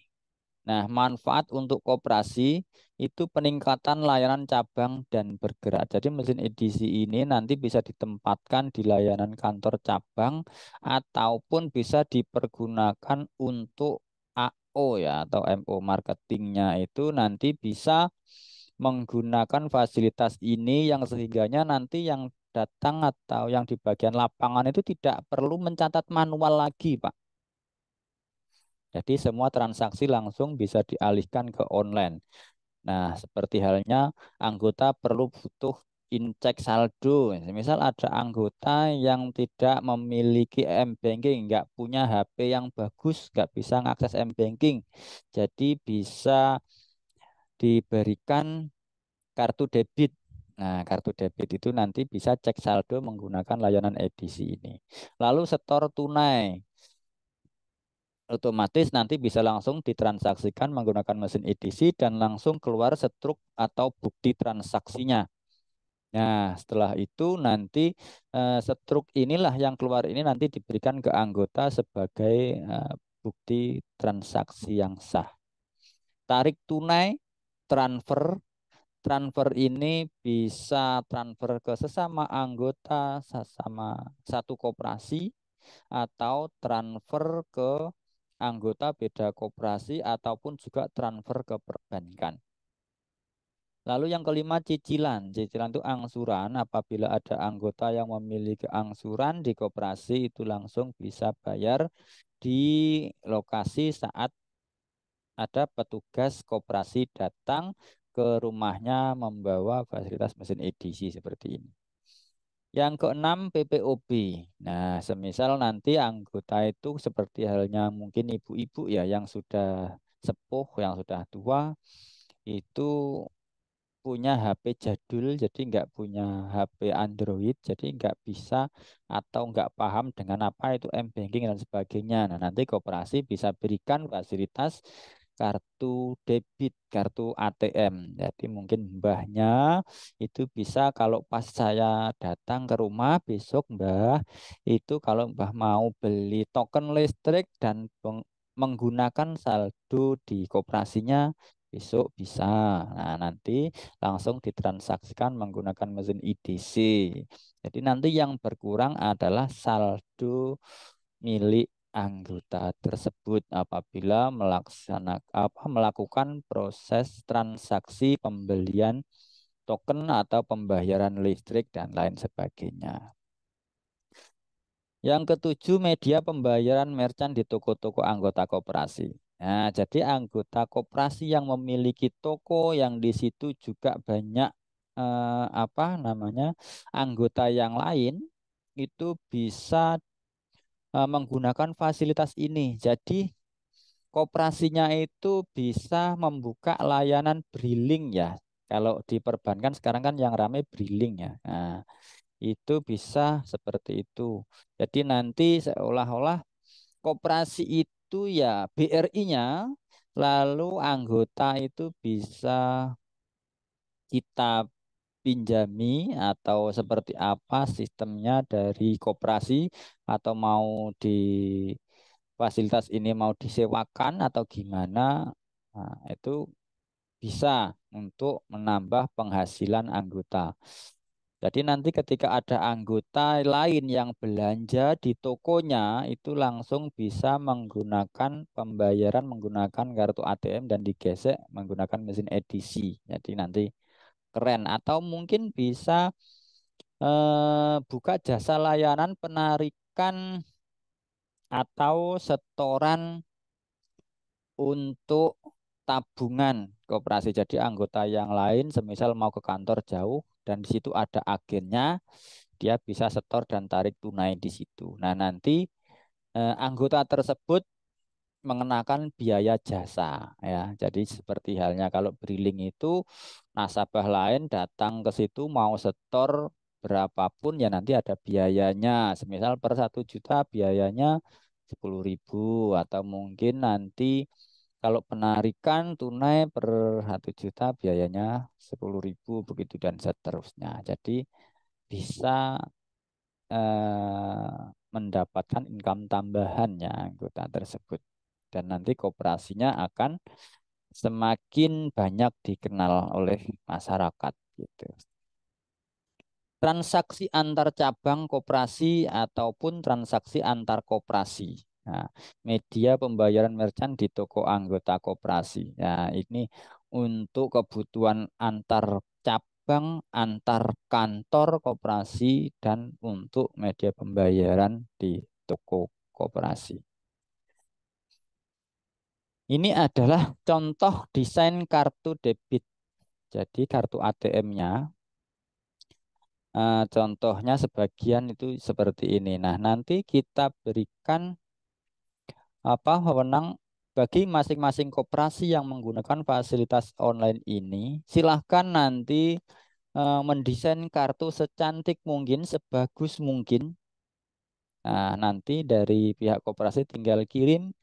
Nah, manfaat untuk koperasi itu peningkatan layanan cabang dan bergerak. Jadi mesin edisi ini nanti bisa ditempatkan di layanan kantor cabang ataupun bisa dipergunakan untuk AO ya atau MO marketingnya itu nanti bisa menggunakan fasilitas ini yang sehingganya nanti yang datang atau yang di bagian lapangan itu tidak perlu mencatat manual lagi, Pak. Jadi semua transaksi langsung bisa dialihkan ke online. Nah, seperti halnya anggota perlu butuh incek saldo. Misal ada anggota yang tidak memiliki m-banking, nggak punya HP yang bagus, nggak bisa mengakses m-banking. Jadi bisa diberikan kartu debit. Nah, kartu debit itu nanti bisa cek saldo menggunakan layanan edisi ini. Lalu setor tunai. Otomatis nanti bisa langsung ditransaksikan menggunakan mesin EDC dan langsung keluar setruk atau bukti transaksinya. Nah, setelah itu nanti setruk inilah yang keluar ini nanti diberikan ke anggota sebagai bukti transaksi yang sah. Tarik tunai, transfer. Transfer ini bisa transfer ke sesama anggota, sesama satu koperasi, atau transfer ke anggota beda koperasi ataupun juga transfer ke perbankan. Lalu yang kelima cicilan. Cicilan itu angsuran. Apabila ada anggota yang memiliki angsuran di koperasi itu langsung bisa bayar di lokasi saat ada petugas koperasi datang ke rumahnya membawa fasilitas mesin edisi seperti ini. Yang keenam PPOB. Nah, semisal nanti anggota itu seperti halnya mungkin ibu-ibu ya yang sudah sepuh, yang sudah tua, itu punya HP jadul, jadi nggak punya HP Android, jadi nggak bisa atau nggak paham dengan apa itu m-banking dan sebagainya. Nah, nanti koperasi bisa berikan fasilitas kartu debit, kartu ATM. Jadi mungkin mbahnya itu bisa kalau pas saya datang ke rumah besok mbah, itu kalau mbah mau beli token listrik dan menggunakan saldo di koperasinya besok bisa. Nah, nanti langsung ditransaksikan menggunakan mesin EDC. Jadi nanti yang berkurang adalah saldo milik anggota tersebut apabila melakukan proses transaksi pembelian token atau pembayaran listrik dan lain sebagainya. Yang ketujuh, media pembayaran merchant di toko-toko anggota koperasi. Nah, jadi anggota koperasi yang memiliki toko yang di situ juga banyak apa namanya anggota yang lain itu bisa menggunakan fasilitas ini. Jadi koperasinya itu bisa membuka layanan briling ya. Kalau di perbankan sekarang kan yang ramai briling ya. Nah, itu bisa seperti itu. Jadi nanti seolah-olah koperasi itu ya BRI-nya, lalu anggota itu bisa kita pinjami atau seperti apa sistemnya dari koperasi atau mau di fasilitas ini mau disewakan atau gimana. Nah, itu bisa untuk menambah penghasilan anggota. Jadi nanti ketika ada anggota lain yang belanja di tokonya itu langsung bisa menggunakan pembayaran menggunakan kartu ATM dan digesek menggunakan mesin edisi. Jadi nanti keren atau mungkin bisa buka jasa layanan penarikan atau setoran untuk tabungan koperasi. Jadi anggota yang lain semisal mau ke kantor jauh dan di situ ada agennya, dia bisa setor dan tarik tunai di situ. Nah, nanti anggota tersebut mengenakan biaya jasa ya. Jadi seperti halnya kalau briling itu nasabah lain datang ke situ mau setor berapapun ya nanti ada biayanya. Semisal per 1 juta biayanya 10.000 atau mungkin nanti kalau penarikan tunai per 1 juta biayanya 10.000 begitu dan seterusnya. Jadi bisa mendapatkan income tambahannya anggota tersebut. Dan nanti kooperasinya akan semakin banyak dikenal oleh masyarakat gitu. Transaksi antar cabang koperasi ataupun transaksi antar koperasi. Nah, media pembayaran merchant di toko anggota koperasi. Nah, ini untuk kebutuhan antar cabang, antar kantor koperasi, dan untuk media pembayaran di toko koperasi. Ini adalah contoh desain kartu debit. Jadi kartu ATM-nya, contohnya sebagian itu seperti ini. Nah, nanti kita berikan apa wewenang bagi masing-masing koperasi yang menggunakan fasilitas online ini. Silahkan nanti mendesain kartu secantik mungkin, sebagus mungkin. Nah, nanti dari pihak koperasi tinggal kirim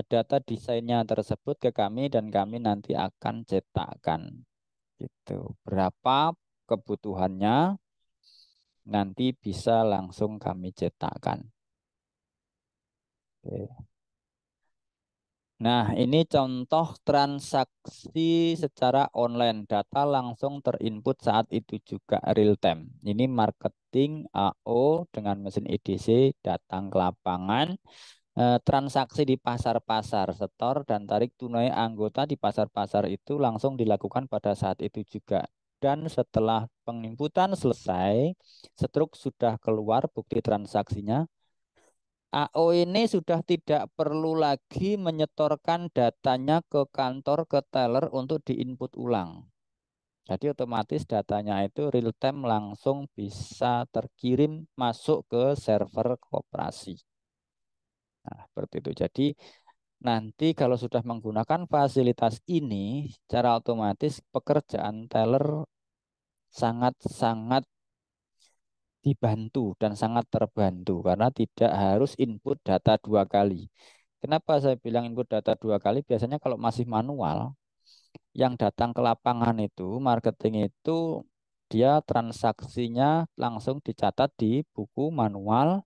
data desainnya tersebut ke kami dan kami nanti akan cetakkan. Gitu. Berapa kebutuhannya nanti bisa langsung kami cetakkan. Oke. Nah, ini contoh transaksi secara online. Data langsung terinput saat itu juga real time. Ini marketing AO dengan mesin EDC datang ke lapangan. Transaksi di pasar-pasar, setor dan tarik tunai anggota di pasar-pasar itu langsung dilakukan pada saat itu juga. Dan setelah penginputan selesai, struk sudah keluar bukti transaksinya. AO ini sudah tidak perlu lagi menyetorkan datanya ke kantor, ke teller untuk diinput ulang. Jadi otomatis datanya itu real time langsung bisa terkirim masuk ke server koperasi. Nah, seperti itu. Jadi nanti kalau sudah menggunakan fasilitas ini, secara otomatis pekerjaan teller sangat-sangat dibantu dan sangat terbantu karena tidak harus input data 2 kali. Kenapa saya bilang input data 2 kali? Biasanya kalau masih manual, yang datang ke lapangan itu, marketing itu dia transaksinya langsung dicatat di buku manual,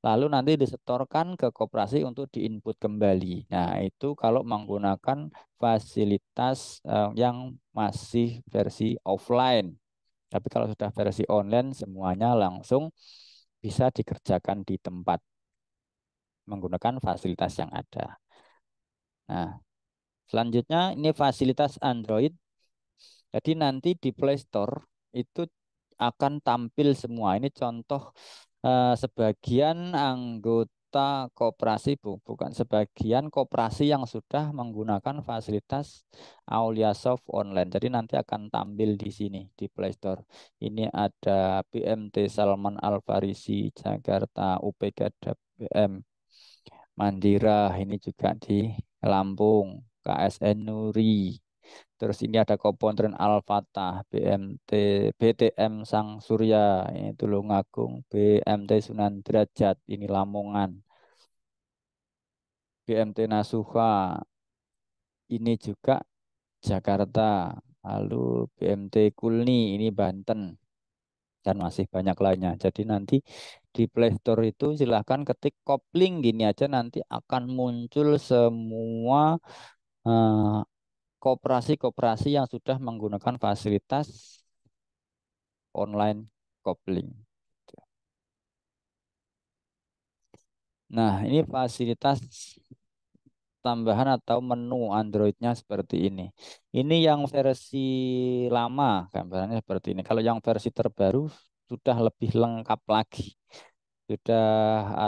lalu nanti disetorkan ke koperasi untuk diinput kembali. Nah, itu kalau menggunakan fasilitas yang masih versi offline. Tapi kalau sudah versi online, semuanya langsung bisa dikerjakan di tempat menggunakan fasilitas yang ada. Nah, selanjutnya ini fasilitas Android. Jadi nanti di Play Store itu akan tampil semua. Ini contoh sebagian anggota koperasi, bukan sebagian koperasi yang sudah menggunakan fasilitas Aulia Soft Online. Jadi nanti akan tampil di sini di Play Store. Ini ada BMT Salman Al Farisi Jakarta, UPK BM Mandira ini juga di Lampung, KSN Nuri. Terus ini ada Komponen Al-Fatah, BMT, BTM Sang Surya, ini Tulungagung, BMT Sunan Derajat, ini Lamongan, BMT Nasuha, ini juga Jakarta, lalu BMT Kulni, ini Banten, dan masih banyak lainnya. Jadi nanti di Play Store itu silahkan ketik kopling gini aja nanti akan muncul semua eh, koperasi-koperasi yang sudah menggunakan fasilitas online kopling. Nah, ini fasilitas tambahan atau menu Android-nya seperti ini. Ini yang versi lama, gambarannya seperti ini. Kalau yang versi terbaru sudah lebih lengkap lagi. Sudah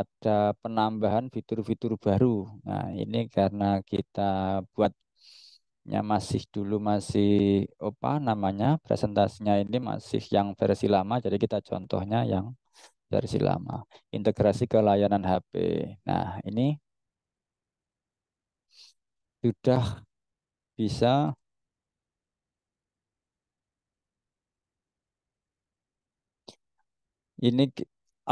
ada penambahan fitur-fitur baru. Nah, ini karena kita buatnya masih dulu masih apa namanya presentasinya ini masih yang versi lama, jadi kita contohnya yang versi lama. Integrasi ke layanan HP. Nah, ini sudah bisa. Ini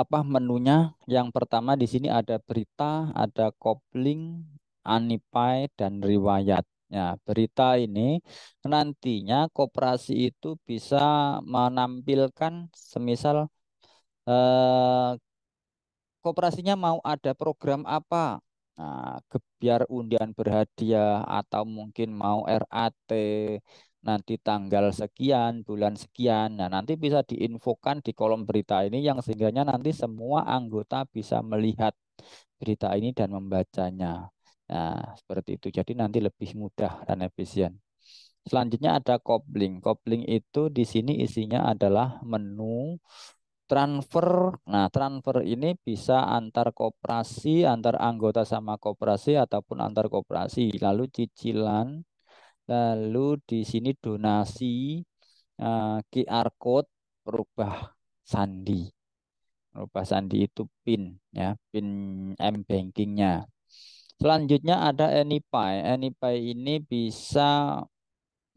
apa menunya? Yang pertama di sini ada berita, ada kopling, Anipai, dan riwayat. Ya, berita ini nantinya koperasi itu bisa menampilkan semisal eh, koperasinya mau ada program apa. Nah, biar undian berhadiah atau mungkin mau RAT nanti tanggal sekian, bulan sekian. Nah, nanti bisa diinfokan di kolom berita ini yang sehingganya nanti semua anggota bisa melihat berita ini dan membacanya. Nah, seperti itu. Jadi nanti lebih mudah dan efisien. Selanjutnya ada kopling. Kopling itu di sini isinya adalah menu transfer. Nah, transfer ini bisa antar koperasi, antar anggota sama koperasi ataupun antar koperasi. Lalu cicilan, lalu di sini donasi, QR code, perubah sandi. Perubah sandi itu PIN ya, PIN M-bankingnya. Selanjutnya ada AnyPay. AnyPay ini bisa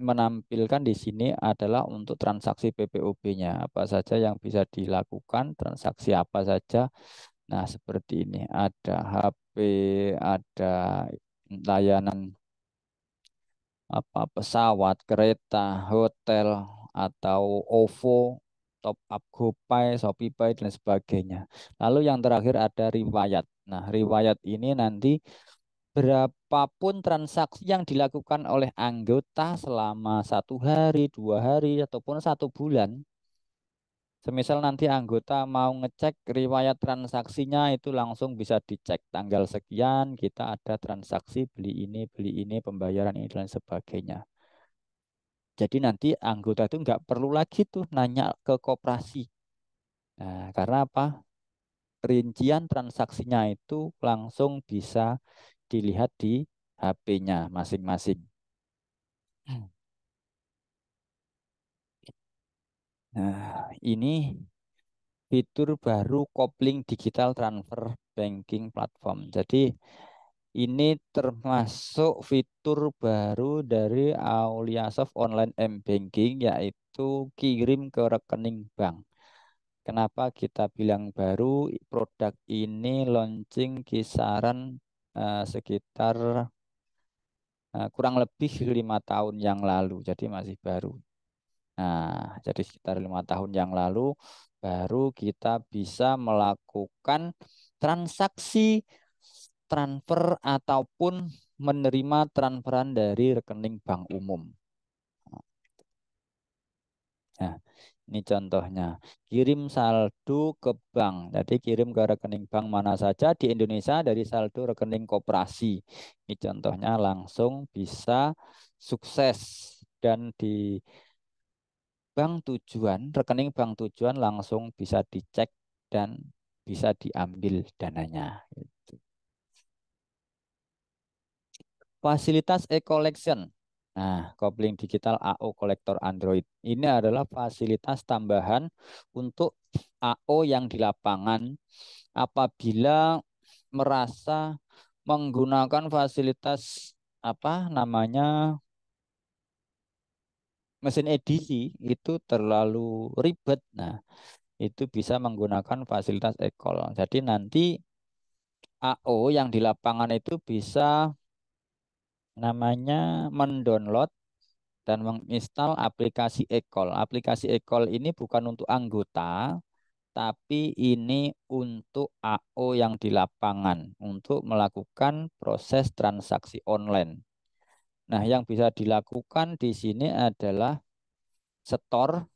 menampilkan di sini adalah untuk transaksi PPOB-nya. Apa saja yang bisa dilakukan, transaksi apa saja. Nah, seperti ini. Ada HP, ada layanan apa pesawat, kereta, hotel, atau OVO, top up GoPay, ShopeePay, dan sebagainya. Lalu yang terakhir ada riwayat. Nah, riwayat ini nanti berapapun transaksi yang dilakukan oleh anggota selama 1 hari, 2 hari, ataupun 1 bulan. Semisal nanti anggota mau ngecek riwayat transaksinya itu langsung bisa dicek tanggal sekian kita ada transaksi beli ini, pembayaran ini dan sebagainya. Jadi nanti anggota itu nggak perlu lagi tuh nanya ke koperasi. Nah, karena apa? Rincian transaksinya itu langsung bisa dilihat di HP-nya masing-masing. Nah, ini fitur baru kopling digital transfer banking platform. Jadi ini termasuk fitur baru dari Auliasoft Online M-Banking yaitu kirim ke rekening bank. Kenapa kita bilang baru? Produk ini launching kisaran sekitar kurang lebih 5 tahun yang lalu, jadi masih baru. Nah, jadi sekitar 5 tahun yang lalu baru kita bisa melakukan transaksi transfer ataupun menerima transferan dari rekening bank umum. Nah, ini contohnya. Kirim saldo ke bank. Jadi kirim ke rekening bank mana saja di Indonesia dari saldo rekening koperasi. Ini contohnya langsung bisa sukses dan di bank tujuan, rekening bank tujuan langsung bisa dicek dan bisa diambil dananya. Gitu. Fasilitas e-collection. Nah, kopling digital AO kolektor Android. Ini adalah fasilitas tambahan untuk AO yang di lapangan apabila merasa menggunakan fasilitas apa namanya mesin edisi itu terlalu ribet. Nah, itu bisa menggunakan fasilitas e-call. Jadi nanti AO yang di lapangan itu bisa namanya mendownload dan menginstal aplikasi e-call. Aplikasi e-call ini bukan untuk anggota, tapi ini untuk AO yang di lapangan untuk melakukan proses transaksi online. Nah, yang bisa dilakukan di sini adalah store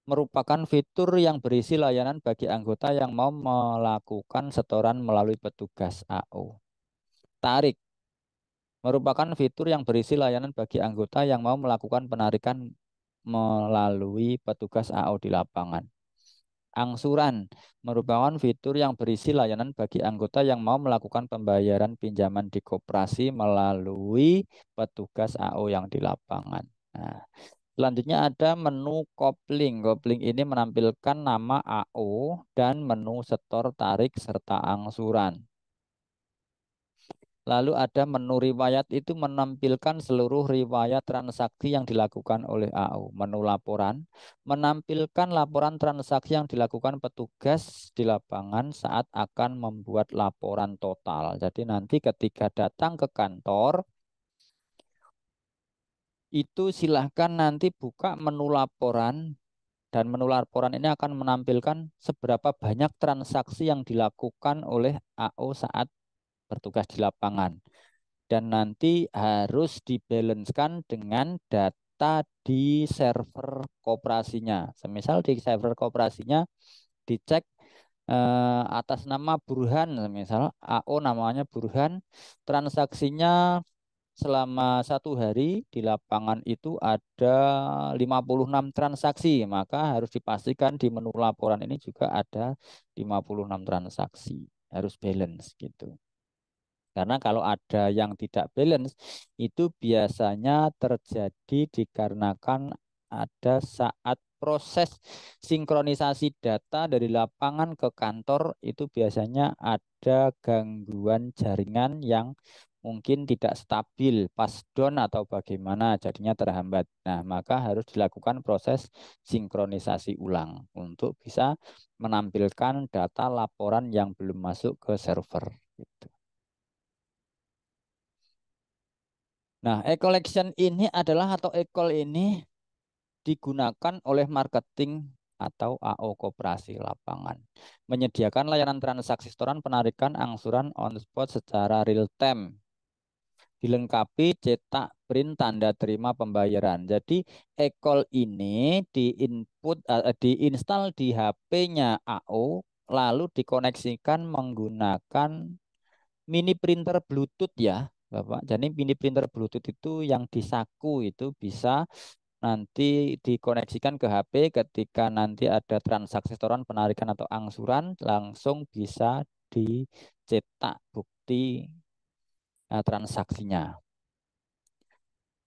merupakan fitur yang berisi layanan bagi anggota yang mau melakukan setoran melalui petugas AO. Tarik merupakan fitur yang berisi layanan bagi anggota yang mau melakukan penarikan melalui petugas AO di lapangan. Angsuran merupakan fitur yang berisi layanan bagi anggota yang mau melakukan pembayaran pinjaman di koperasi melalui petugas AO yang di lapangan. Nah, selanjutnya ada menu kopling. Kopling ini menampilkan nama AO dan menu setor tarik serta angsuran. Lalu ada menu riwayat itu menampilkan seluruh riwayat transaksi yang dilakukan oleh AO. Menu laporan menampilkan laporan transaksi yang dilakukan petugas di lapangan saat akan membuat laporan total. Jadi nanti ketika datang ke kantor itu silahkan nanti buka menu laporan dan menu laporan ini akan menampilkan seberapa banyak transaksi yang dilakukan oleh AO saat bertugas di lapangan. Dan nanti harus dibalancekan dengan data di server koperasinya. Semisal di server koperasinya dicek atas nama Burhan, misal AO namanya Burhan, transaksinya selama 1 hari di lapangan itu ada 56 transaksi, maka harus dipastikan di menu laporan ini juga ada 56 transaksi, harus balance gitu. Karena kalau ada yang tidak balance, itu biasanya terjadi dikarenakan ada saat proses sinkronisasi data dari lapangan ke kantor, itu biasanya ada gangguan jaringan yang mungkin tidak stabil, pas down atau bagaimana, jadinya terhambat. Nah, maka harus dilakukan proses sinkronisasi ulang untuk bisa menampilkan data laporan yang belum masuk ke server. Gitu. Nah, e-collection ini adalah atau e-call ini digunakan oleh marketing atau AO koperasi lapangan. Menyediakan layanan transaksi setoran, penarikan, angsuran on spot secara real time. Dilengkapi cetak print tanda terima pembayaran. Jadi e-call ini diinstal di HP-nya AO, lalu dikoneksikan menggunakan mini printer Bluetooth ya, Bapak. Jadi mini printer Bluetooth itu yang di saku itu bisa nanti dikoneksikan ke HP ketika nanti ada transaksi setoran, penarikan atau angsuran, langsung bisa dicetak bukti transaksinya.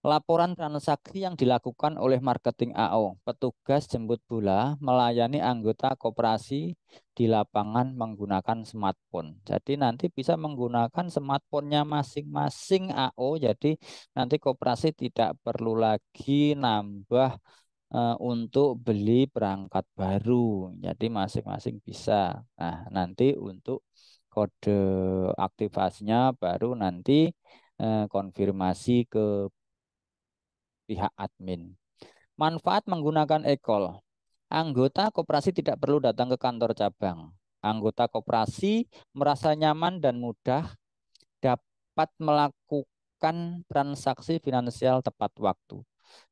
Laporan transaksi yang dilakukan oleh marketing AO, petugas jemput bola melayani anggota koperasi di lapangan menggunakan smartphone. Jadi nanti bisa menggunakan smartphone-nya masing-masing AO. Jadi nanti koperasi tidak perlu lagi nambah untuk beli perangkat baru. Jadi masing-masing bisa. Nah, nanti untuk kode aktivasinya baru nanti konfirmasi ke pihak admin. Manfaat menggunakan e-call. Anggota koperasi tidak perlu datang ke kantor cabang. Anggota koperasi merasa nyaman dan mudah dapat melakukan transaksi finansial tepat waktu.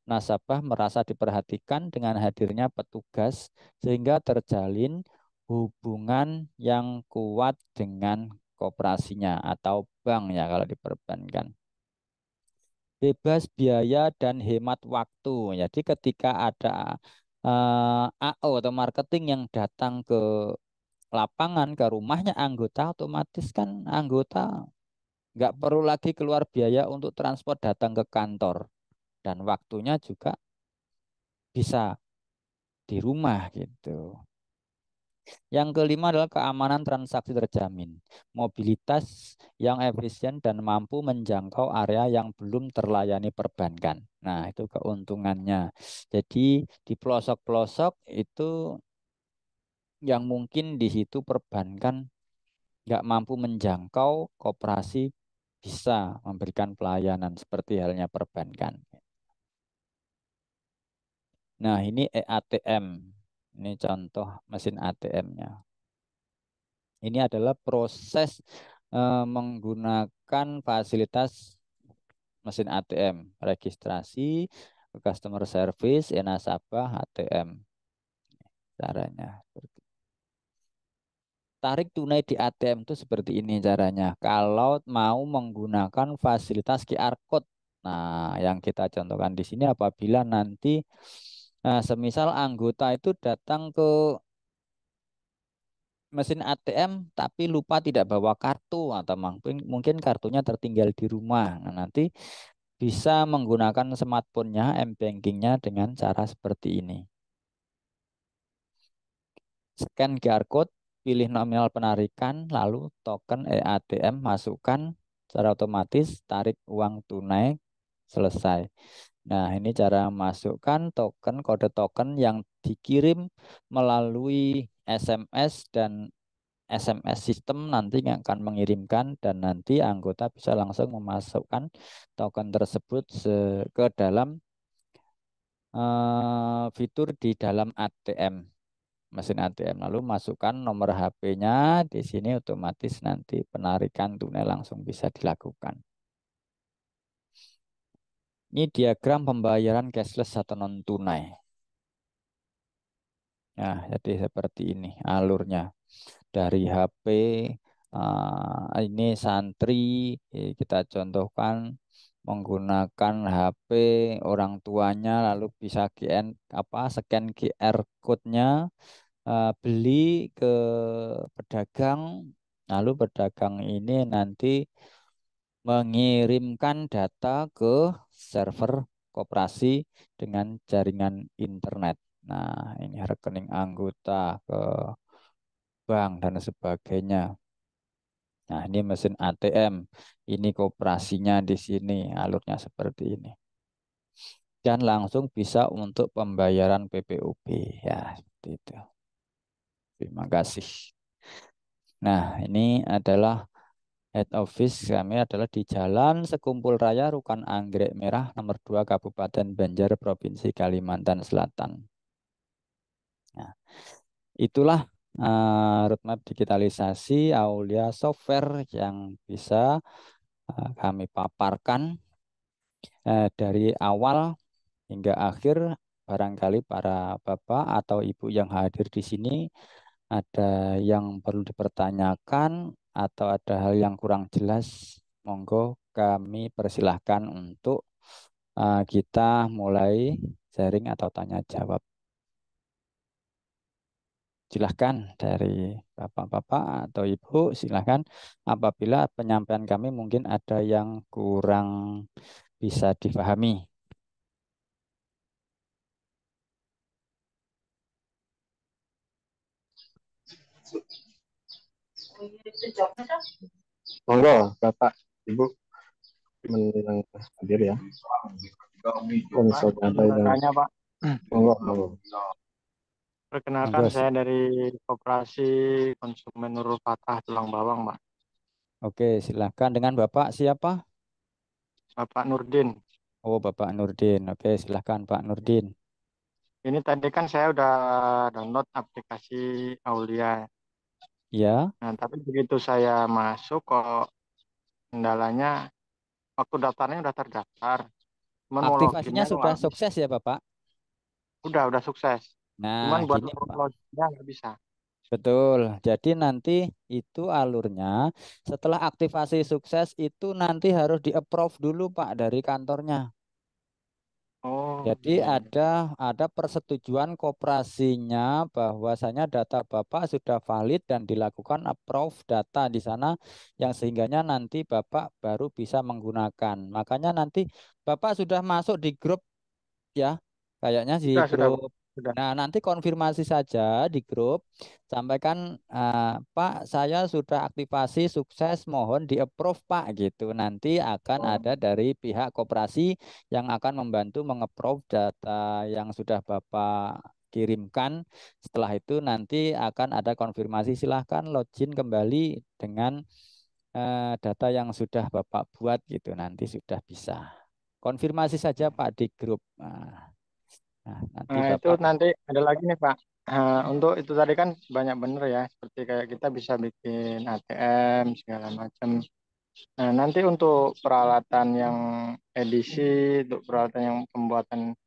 Nasabah merasa diperhatikan dengan hadirnya petugas sehingga terjalin hubungan yang kuat dengan koperasinya atau bank ya kalau diperbankan. Bebas biaya dan hemat waktu. Jadi ketika ada AO atau marketing yang datang ke lapangan ke rumahnya anggota, otomatis kan anggota nggak perlu lagi keluar biaya untuk transport datang ke kantor dan waktunya juga bisa di rumah gitu. Yang kelima adalah keamanan transaksi terjamin. Mobilitas yang efisien dan mampu menjangkau area yang belum terlayani perbankan. Nah, itu keuntungannya. Jadi di pelosok-pelosok itu yang mungkin di situ perbankan nggak mampu menjangkau, koperasi bisa memberikan pelayanan seperti halnya perbankan. Nah, ini ATM. Ini contoh mesin ATM-nya. Ini adalah proses menggunakan fasilitas mesin ATM, registrasi, customer service, e-nasabah, ATM. Caranya. Tarik tunai di ATM itu seperti ini caranya. Kalau mau menggunakan fasilitas QR Code. Nah, yang kita contohkan di sini apabila nanti semisal anggota itu datang ke mesin ATM tapi lupa tidak bawa kartu atau mungkin kartunya tertinggal di rumah. Nah, nanti bisa menggunakan smartphone-nya, m-bankingnya dengan cara seperti ini. Scan QR code, pilih nominal penarikan, lalu token eATM masukkan secara otomatis, tarik uang tunai, selesai. Nah, ini cara masukkan token, kode token yang dikirim melalui SMS dan SMS sistem nanti yang akan mengirimkan dan nanti anggota bisa langsung memasukkan token tersebut ke dalam fitur di dalam ATM, mesin ATM. Lalu masukkan nomor HP-nya di sini otomatis nanti penarikan tunai langsung bisa dilakukan. Ini diagram pembayaran cashless atau non tunai. Nah, jadi seperti ini alurnya. Dari HP ini santri kita contohkan menggunakan HP orang tuanya lalu bisa scan QR code-nya beli ke pedagang lalu pedagang ini nanti mengirimkan data ke server koperasi dengan jaringan internet. Nah, ini rekening anggota ke bank dan sebagainya. Nah, ini mesin ATM. Ini koperasinya di sini, alurnya seperti ini. Dan langsung bisa untuk pembayaran PPOB. Ya, seperti itu. Terima kasih. Nah, ini adalah head office kami adalah di Jalan Sekumpul Raya, Rukan Anggrek Merah, nomor 2, Kabupaten Banjar, Provinsi Kalimantan Selatan. Nah, itulah roadmap digitalisasi Aulia Software yang bisa kami paparkan dari awal hingga akhir. Barangkali para bapak atau ibu yang hadir di sini ada yang perlu dipertanyakan atau ada hal yang kurang jelas, monggo kami persilahkan untuk kita mulai sharing atau tanya jawab. Silahkan dari bapak-bapak atau ibu, silahkan. Apabila penyampaian kami mungkin ada yang kurang bisa difahami. Monggo, Bapak, Ibu, yang hadir ya. Unsur ada yang Tanya Pak, monggo, monggo. perkenalkan Monggo. saya dari Koperasi Konsumen Nurul Fatah Tulang Bawang, Pak. Oke, silahkan dengan Bapak siapa? Bapak Nurdin. Oh, Bapak Nurdin. Oke, silahkan Pak Nurdin. Ini tadi kan saya udah download aplikasi Aulia. Ya, Nah, tapi begitu saya masuk kok kendalanya waktu daftarnya udah terdaftar. Cuman mau aktivasinya loginnya kok sudah nggak bisa. sukses ya Bapak? Udah sukses. Cuman Nah, buat gini Pak. loginnya nggak bisa. Betul. Jadi nanti itu alurnya setelah aktivasi sukses itu nanti harus di-approve dulu Pak dari kantornya. Oh, Jadi iya, iya. ada persetujuan koperasinya bahwasanya data Bapak sudah valid dan dilakukan approve data di sana yang sehingganya nanti Bapak baru bisa menggunakan. Makanya nanti Bapak sudah masuk di grup ya. Kayaknya di Sudah, grup Pak. sudah. Nah, nanti konfirmasi saja di grup. Sampaikan, Pak, saya sudah aktivasi sukses, mohon di-approve, Pak, gitu. Nanti akan ada dari pihak koperasi yang akan membantu meng-approve data yang sudah Bapak kirimkan. Setelah itu nanti akan ada konfirmasi, silahkan login kembali dengan data yang sudah Bapak buat gitu. Nanti sudah bisa. Konfirmasi saja Pak di grup. Nanti Nah, itu Bapak. nanti ada lagi nih Pak. Untuk itu tadi kan banyak bener ya, seperti kayak kita bisa bikin ATM segala macam. Nah, nanti untuk peralatan yang edisi, untuk peralatan yang pembuatan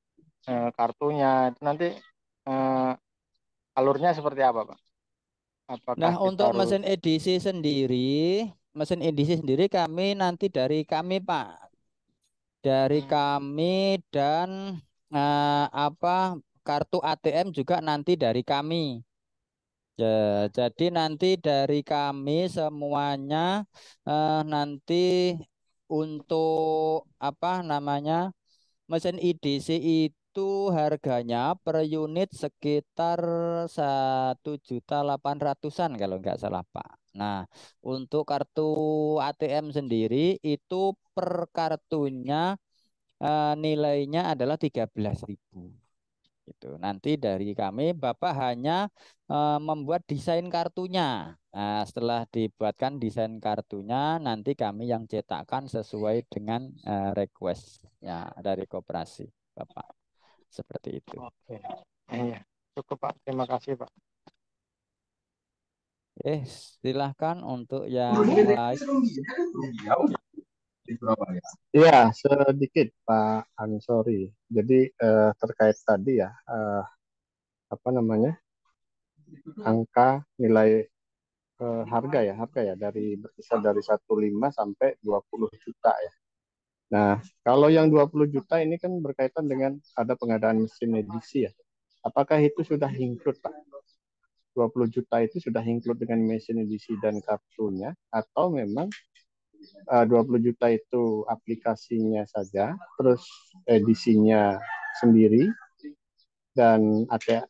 kartunya, itu nanti eh, alurnya seperti apa Pak? Apakah Nah, kita untuk harus mesin edisi sendiri kami nanti dari kami Pak, dari kami dan kartu ATM juga nanti dari kami. Ya, jadi nanti dari kami semuanya nanti untuk mesin EDC itu harganya per unit sekitar 1.800.000-an kalau nggak salah Pak. Nah, untuk kartu ATM sendiri itu per kartunya nilainya adalah 13.000. Itu nanti dari kami Bapak hanya membuat desain kartunya. Nah, setelah dibuatkan desain kartunya, nanti kami yang cetakkan sesuai dengan request ya dari koperasi Bapak. Seperti itu. Oke. Iya, cukup Pak. Terima kasih Pak. Silahkan untuk yang lain. Ya, sedikit Pak Ansori. Jadi terkait tadi ya, apa namanya, angka nilai harga ya dari berkisar dari 15 sampai 20 juta ya. Nah, kalau yang 20 juta ini kan berkaitan dengan ada pengadaan mesin edisi ya. Apakah itu sudah include Pak? 20 juta itu sudah include dengan mesin edisi dan kartunya atau memang 20 juta itu aplikasinya saja, terus edisinya sendiri dan ada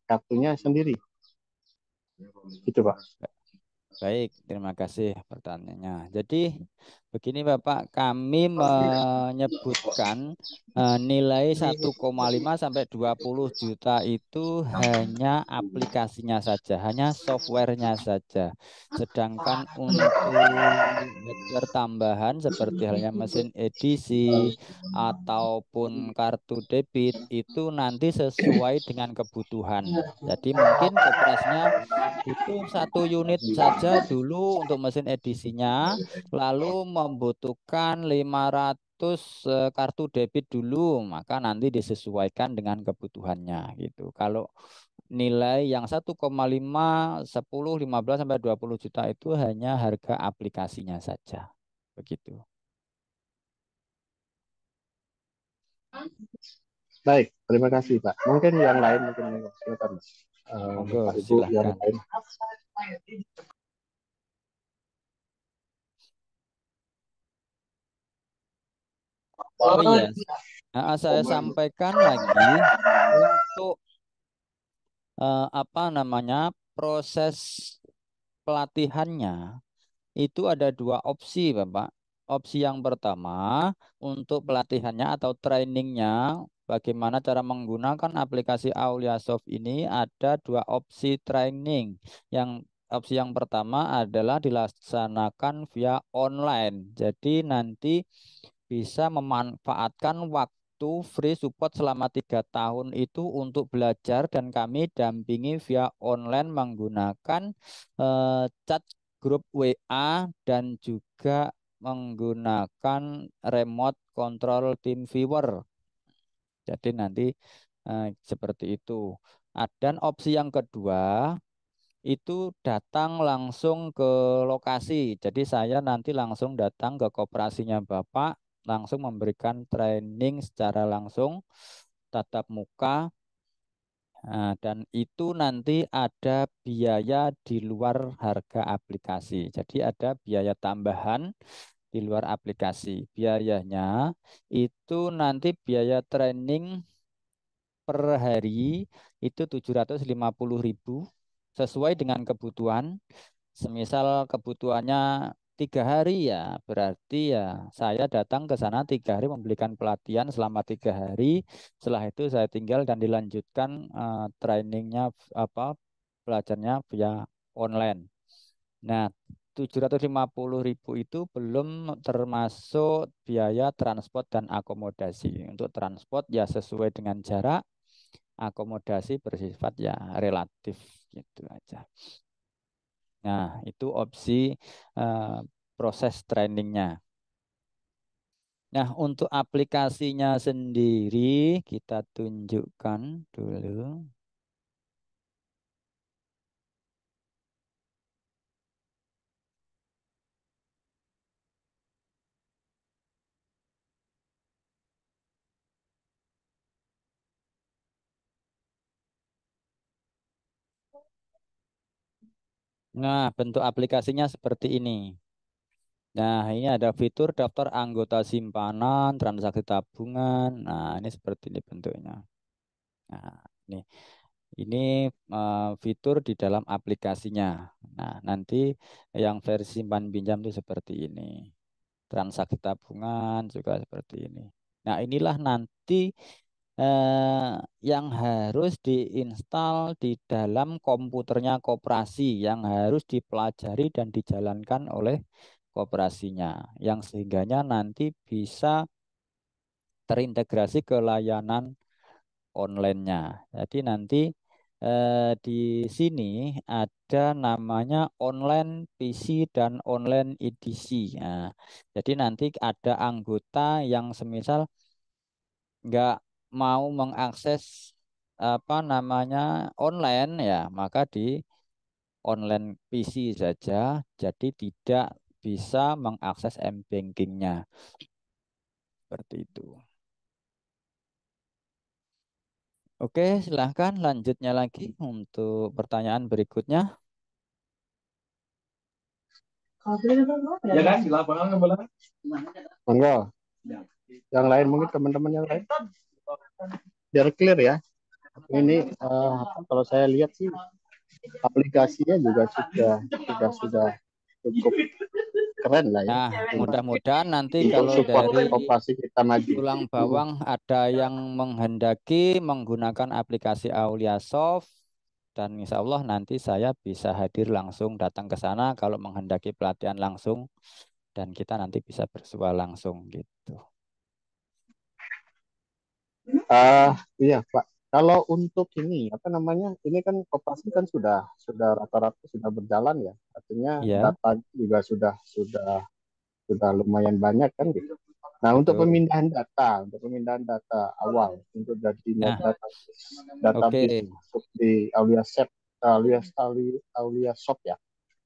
kartunya sendiri. Itu Pak. Baik, terima kasih pertanyaannya. Jadi begini Bapak, kami menyebutkan nilai 1,5 sampai 20 juta itu hanya aplikasinya saja, hanya softwarenya saja. Sedangkan untuk hardware tambahan seperti halnya mesin edisi ataupun kartu debit itu nanti sesuai dengan kebutuhan. Jadi mungkin koperasinya butuh satu unit saja dulu untuk mesin edisinya, lalu membutuhkan 500 kartu debit dulu, maka nanti disesuaikan dengan kebutuhannya gitu. Kalau nilai yang 1,5, 10, 15 sampai 20 juta itu hanya harga aplikasinya saja. Begitu. Baik, terima kasih Pak. Mungkin yang lain mungkin silakan Mas. Monggo, Bapak Ibu yang silahkan. lain. Oh iya, saya sampaikan lagi untuk proses pelatihannya itu ada dua opsi, Bapak. Opsi yang pertama untuk pelatihannya atau trainingnya, bagaimana cara menggunakan aplikasi Auliasoft ini ada dua opsi training. Yang opsi yang pertama adalah dilaksanakan via online. Jadi nanti bisa memanfaatkan waktu free support selama 3 tahun itu untuk belajar dan kami dampingi via online menggunakan chat grup WA dan juga menggunakan remote control team viewer. Jadi nanti seperti itu. Dan opsi yang kedua itu datang langsung ke lokasi. Jadi saya nanti langsung datang ke koperasinya Bapak, langsung memberikan training secara langsung tatap muka. Dan itu nanti ada biaya di luar harga aplikasi. Jadi ada biaya tambahan di luar aplikasi. Biayanya itu nanti biaya training per hari itu 750.000 sesuai dengan kebutuhan. Semisal kebutuhannya 3 hari ya berarti ya saya datang ke sana 3 hari memberikan pelatihan selama 3 hari. Setelah itu saya tinggal dan dilanjutkan trainingnya apa belajarnya via online. Nah, 750.000 itu belum termasuk biaya transport dan akomodasi. Untuk transport ya sesuai dengan jarak, akomodasi bersifat ya relatif gitu aja. Nah, itu opsi eh, proses trainingnya. Nah, untuk aplikasinya sendiri kita tunjukkan dulu. Nah, bentuk aplikasinya seperti ini. Nah, ini ada fitur daftar anggota simpanan, transaksi tabungan. Nah, ini seperti ini bentuknya. Nah, ini fitur di dalam aplikasinya. Nah, nanti yang versi simpan pinjam itu seperti ini. Transaksi tabungan juga seperti ini. Nah, inilah nanti yang harus diinstal di dalam komputernya koperasi, yang harus dipelajari dan dijalankan oleh koperasinya, yang sehingganya nanti bisa terintegrasi ke layanan online-nya. Jadi nanti di sini ada namanya online PC dan online edisi. Nah, jadi nanti ada anggota yang semisal nggak mau mengakses apa namanya online ya, maka di online PC saja, jadi tidak bisa mengakses m-bankingnya seperti itu. Oke, silahkan lanjutnya lagi untuk pertanyaan berikutnya. Ya kan, silakan boleh. Monggo. Yang lain mungkin teman-teman yang lain biar clear ya. Ini kalau saya lihat sih aplikasinya juga sudah cukup keren lah ya. Nah, mudah-mudahan nanti Untuk kalau support dari koperasi kita maju. tulang bawang ada yang menghendaki menggunakan aplikasi Aulia Soft dan insya Allah nanti saya bisa hadir langsung datang ke sana kalau menghendaki pelatihan langsung dan kita nanti bisa bersua langsung gitu. Iya Pak. Kalau untuk ini apa namanya? Ini kan koperasi kan sudah rata-rata sudah berjalan ya. Artinya Iya, data juga sudah lumayan banyak kan gitu. Nah, betul. untuk pemindahan data awal untuk jadinya Nah, database oke. masuk di Aulia Shop ya.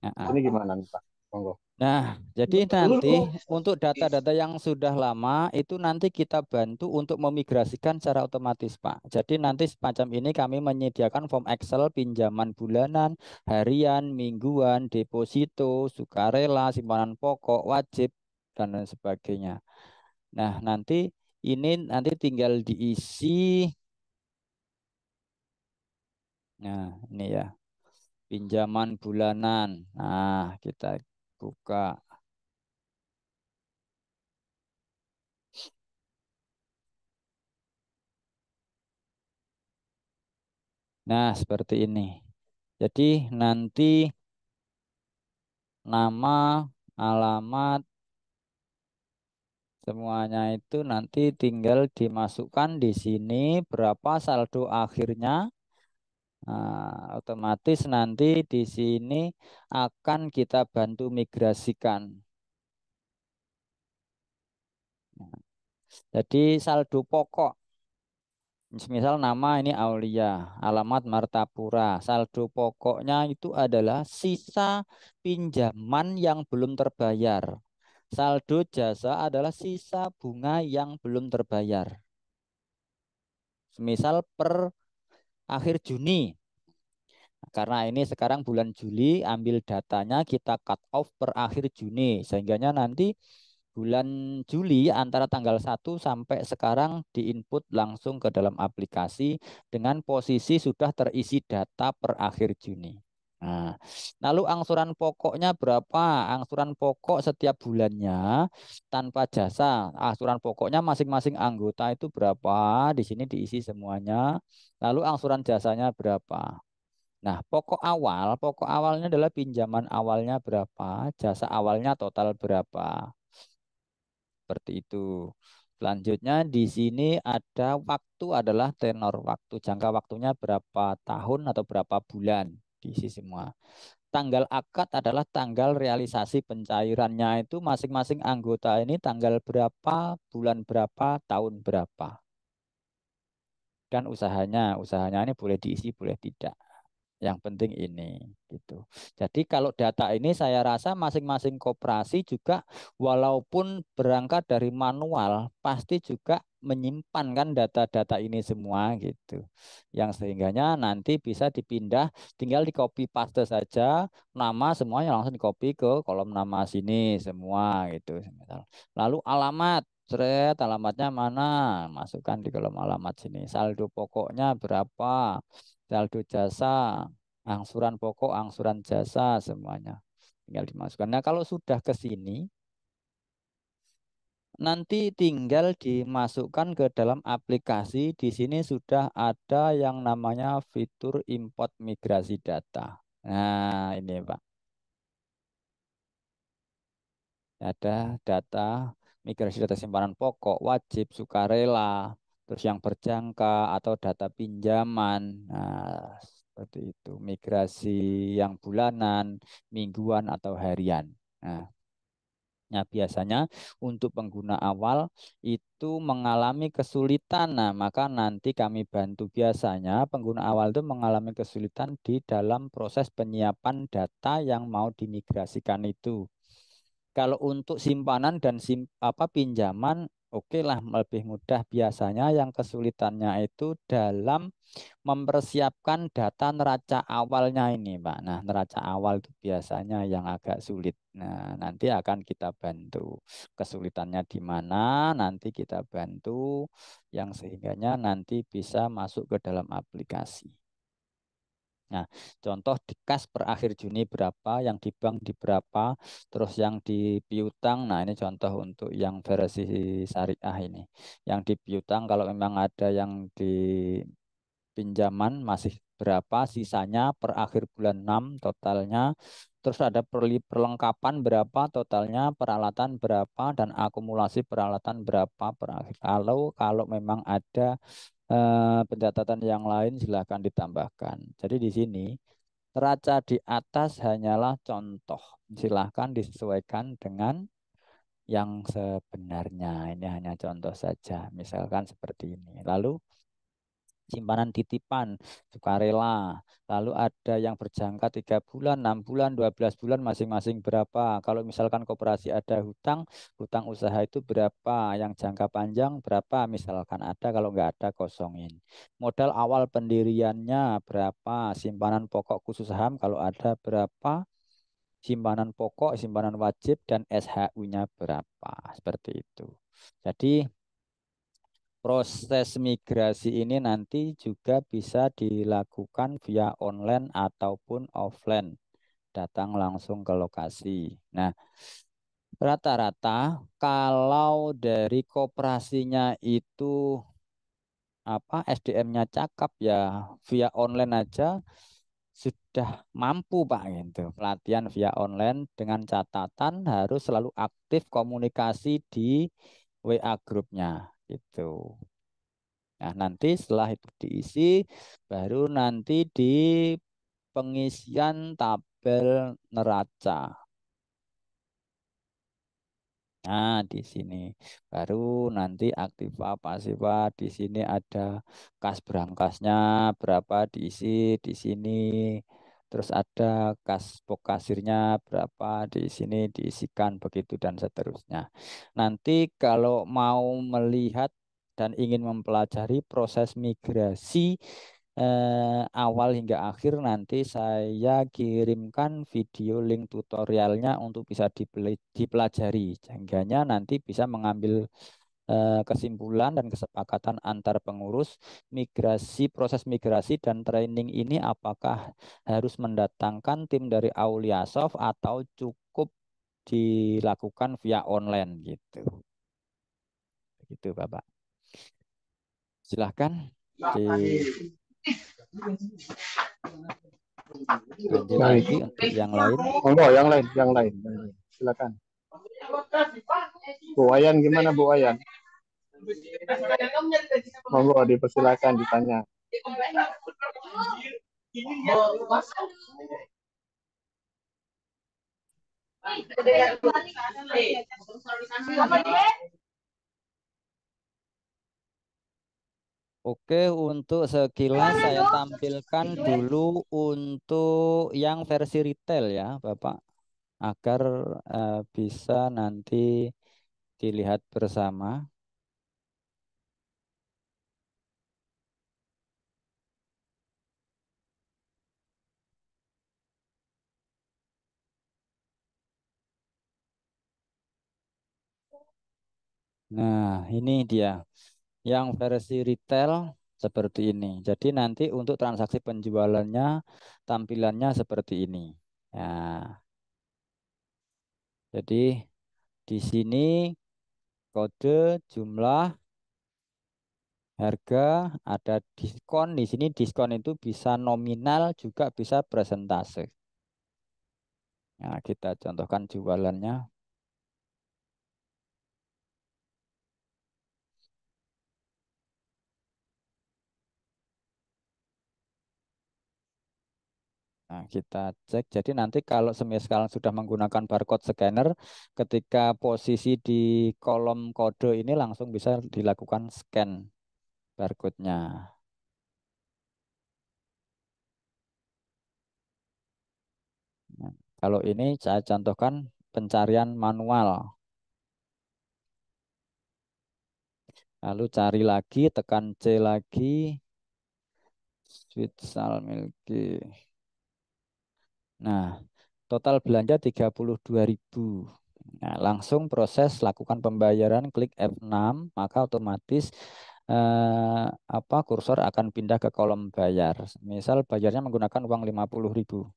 Nah, Ini gimana nih Pak? Monggo. Nah, jadi nanti untuk data-data yang sudah lama itu nanti kita bantu untuk memigrasikan secara otomatis, Pak. Jadi nanti semacam ini kami menyediakan form Excel pinjaman bulanan, harian, mingguan, deposito, sukarela, simpanan pokok, wajib, dan lain sebagainya. Nah, nanti ini nanti tinggal diisi. Nah, ini ya, pinjaman bulanan. Nah, kita buka. Nah, seperti ini. Jadi nanti nama, alamat, semuanya itu nanti tinggal dimasukkan di sini berapa saldo akhirnya. Nah, otomatis nanti di sini akan kita bantu migrasikan. Jadi saldo pokok. Misal nama ini Aulia, alamat Martapura. Saldo pokoknya itu adalah sisa pinjaman yang belum terbayar. Saldo jasa adalah sisa bunga yang belum terbayar. Misal per akhir Juni. Karena ini sekarang bulan Juli, ambil datanya kita cut off per akhir Juni. Sehingganya nanti bulan Juli antara tanggal 1 sampai sekarang diinput langsung ke dalam aplikasi dengan posisi sudah terisi data per akhir Juni. Nah, lalu angsuran pokoknya berapa? Angsuran pokok setiap bulannya tanpa jasa. Angsuran pokoknya masing-masing anggota itu berapa? Di sini diisi semuanya. Lalu angsuran jasanya berapa? Nah, pokok awalnya adalah pinjaman awalnya berapa, jasa awalnya total berapa. Seperti itu. Selanjutnya di sini ada waktu adalah tenor waktu, jangka waktunya berapa tahun atau berapa bulan, diisi semua. Tanggal akad adalah tanggal realisasi pencairannya itu masing-masing anggota ini tanggal berapa, bulan berapa, tahun berapa. Dan usahanya ini boleh diisi, boleh tidak. Yang penting ini gitu. Jadi kalau data ini saya rasa masing-masing koperasi juga walaupun berangkat dari manual pasti juga menyimpan kan data-data ini semua gitu. Yang sehingganya nanti bisa dipindah tinggal di copy paste saja nama semuanya langsung di copy ke kolom nama sini semua gitu. Lalu alamat alamatnya mana? Masukkan di kolom alamat sini. Saldo pokoknya berapa? Saldo jasa, angsuran pokok, angsuran jasa, semuanya tinggal dimasukkan. Nah, kalau sudah ke sini, nanti tinggal dimasukkan ke dalam aplikasi. Di sini sudah ada yang namanya fitur import migrasi data. Nah, ini Pak, ada data migrasi data simpanan pokok, wajib, sukarela, terus yang berjangka atau data pinjaman. Nah, seperti itu. Migrasi yang bulanan, mingguan atau harian. Nah, biasanya untuk pengguna awal itu mengalami kesulitan. Nah, maka nanti kami bantu biasanya pengguna awal itu mengalami kesulitan di dalam proses penyiapan data yang mau dimigrasikan itu. Kalau untuk simpanan dan pinjaman, oke lah lebih mudah. Biasanya yang kesulitannya itu dalam mempersiapkan data neraca awalnya ini, Pak. Nah, neraca awal itu biasanya yang agak sulit. Nah, nanti akan kita bantu. Kesulitannya di mana? Nanti kita bantu yang sehingganya nanti bisa masuk ke dalam aplikasi. Nah, contoh di kas per akhir Juni berapa, yang di bank di berapa, terus yang di piutang. Nah, ini contoh untuk yang versi syariah ini. Yang di piutang kalau memang ada yang di pinjaman masih berapa, sisanya per akhir bulan 6 totalnya. Terus ada perlengkapan berapa totalnya, peralatan berapa, dan akumulasi peralatan berapa per akhir. Kalau memang ada pencatatan yang lain silahkan ditambahkan. Jadi di sini neraca di atas hanyalah contoh. Silahkan disesuaikan dengan yang sebenarnya. Ini hanya contoh saja. Misalkan seperti ini. Lalu simpanan titipan, sukarela. Lalu ada yang berjangka 3 bulan, 6 bulan, 12 bulan masing-masing berapa. Kalau misalkan koperasi ada hutang, hutang usaha itu berapa. Yang jangka panjang berapa. Misalkan ada, kalau nggak ada kosongin. Modal awal pendiriannya berapa. Simpanan pokok khusus saham kalau ada berapa. Simpanan pokok, simpanan wajib, dan SHU-nya berapa. Seperti itu. Jadi proses migrasi ini nanti juga bisa dilakukan via online ataupun offline, datang langsung ke lokasi. Nah, rata-rata kalau dari koperasinya itu SDM-nya cakep ya via online aja sudah mampu Pak gitu. Pelatihan via online dengan catatan harus selalu aktif komunikasi di WA grupnya gitu. Nah, nanti setelah itu diisi, baru nanti di pengisian tabel neraca. Nah, di sini baru nanti aktiva pasiva di sini ada kas berangkasnya berapa diisi di sini. Terus ada kas pokasirnya berapa di sini diisikan begitu dan seterusnya. Nanti kalau mau melihat dan ingin mempelajari proses migrasi awal hingga akhir nanti saya kirimkan video link tutorialnya untuk bisa dipelajari. Sehingga nanti bisa mengambil kesimpulan dan kesepakatan antar pengurus proses migrasi dan training ini apakah harus mendatangkan tim dari Auliasoft atau cukup dilakukan via online gitu. Begitu, Bapak. Silahkan lanjut lagi untuk yang lain. Oh, yang lain. Silakan. Bu Ayan gimana Bu Ayan? Monggo dipersilakan ditanya. Oke, untuk sekilas saya tampilkan dulu untuk yang versi retail ya, Bapak, agar bisa nanti dilihat bersama. Nah, ini dia. Yang versi retail seperti ini. Jadi nanti untuk transaksi penjualannya tampilannya seperti ini. Ya, jadi di sini kode, jumlah, harga, ada diskon. Di sini diskon itu bisa nominal juga bisa presentase. Nah, kita contohkan jualannya. Nah, kita cek. Jadi nanti kalau semisal sudah menggunakan barcode scanner, ketika posisi di kolom kode ini langsung bisa dilakukan scan barcode-nya. Nah, kalau ini saya contohkan pencarian manual. Lalu cari lagi, tekan C lagi, Sweet Sal Milky. Nah, total belanja 32.000. Nah, langsung proses lakukan pembayaran, klik F6, maka otomatis kursor akan pindah ke kolom bayar. Misal bayarnya menggunakan uang 50.000.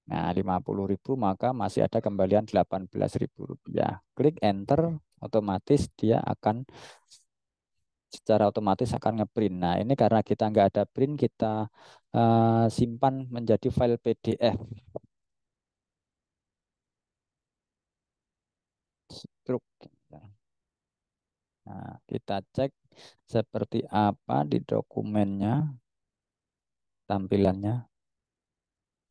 Nah, 50.000 maka masih ada kembalian 18.000 rupiah. Klik enter, otomatis dia akan secara otomatis akan ngeprint. Nah, ini karena kita nggak ada print, kita simpan menjadi file PDF. Struk. Nah, kita cek seperti apa di dokumennya, tampilannya.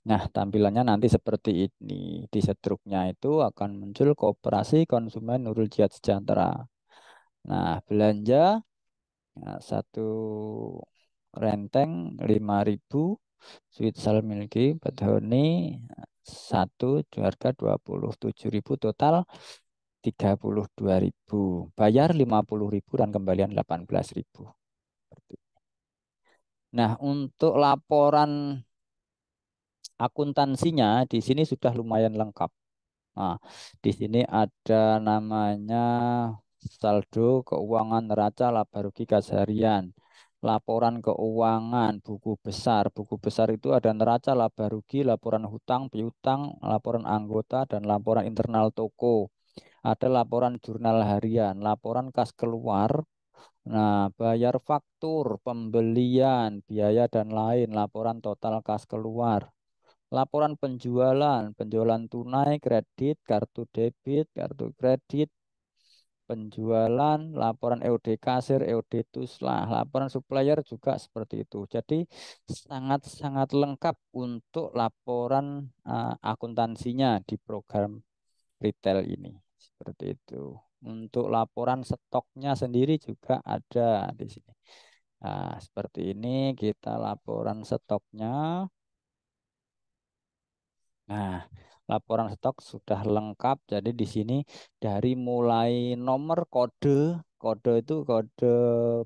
Nah, tampilannya nanti seperti ini. Di struknya itu akan muncul Koperasi Konsumen Nurul Jihad Sejahtera. Nah, belanja satu renteng 5.000, Sweet Sal Milky Badhoni satu harga 27.000, total 32.000. Bayar 50.000 dan kembalian 18.000. Nah, untuk laporan akuntansinya di sini sudah lumayan lengkap. Nah, di sini ada namanya saldo keuangan neraca laba rugi kas harian, laporan keuangan, buku besar. Buku besar itu ada neraca laba rugi, laporan hutang, piutang, laporan anggota, dan laporan internal toko. Ada laporan jurnal harian, laporan kas keluar. Nah, bayar faktur, pembelian, biaya dan lain, laporan total kas keluar. Laporan penjualan, penjualan tunai, kredit, kartu debit, kartu kredit, penjualan, laporan EOD kasir, EOD tuslah, laporan supplier juga seperti itu. Jadi sangat-sangat lengkap untuk laporan akuntansinya di program retail ini. Seperti itu. Untuk laporan stoknya sendiri juga ada di sini. Nah, seperti ini kita laporan stoknya. Nah, laporan stok sudah lengkap. Jadi di sini dari mulai nomor kode, kode itu kode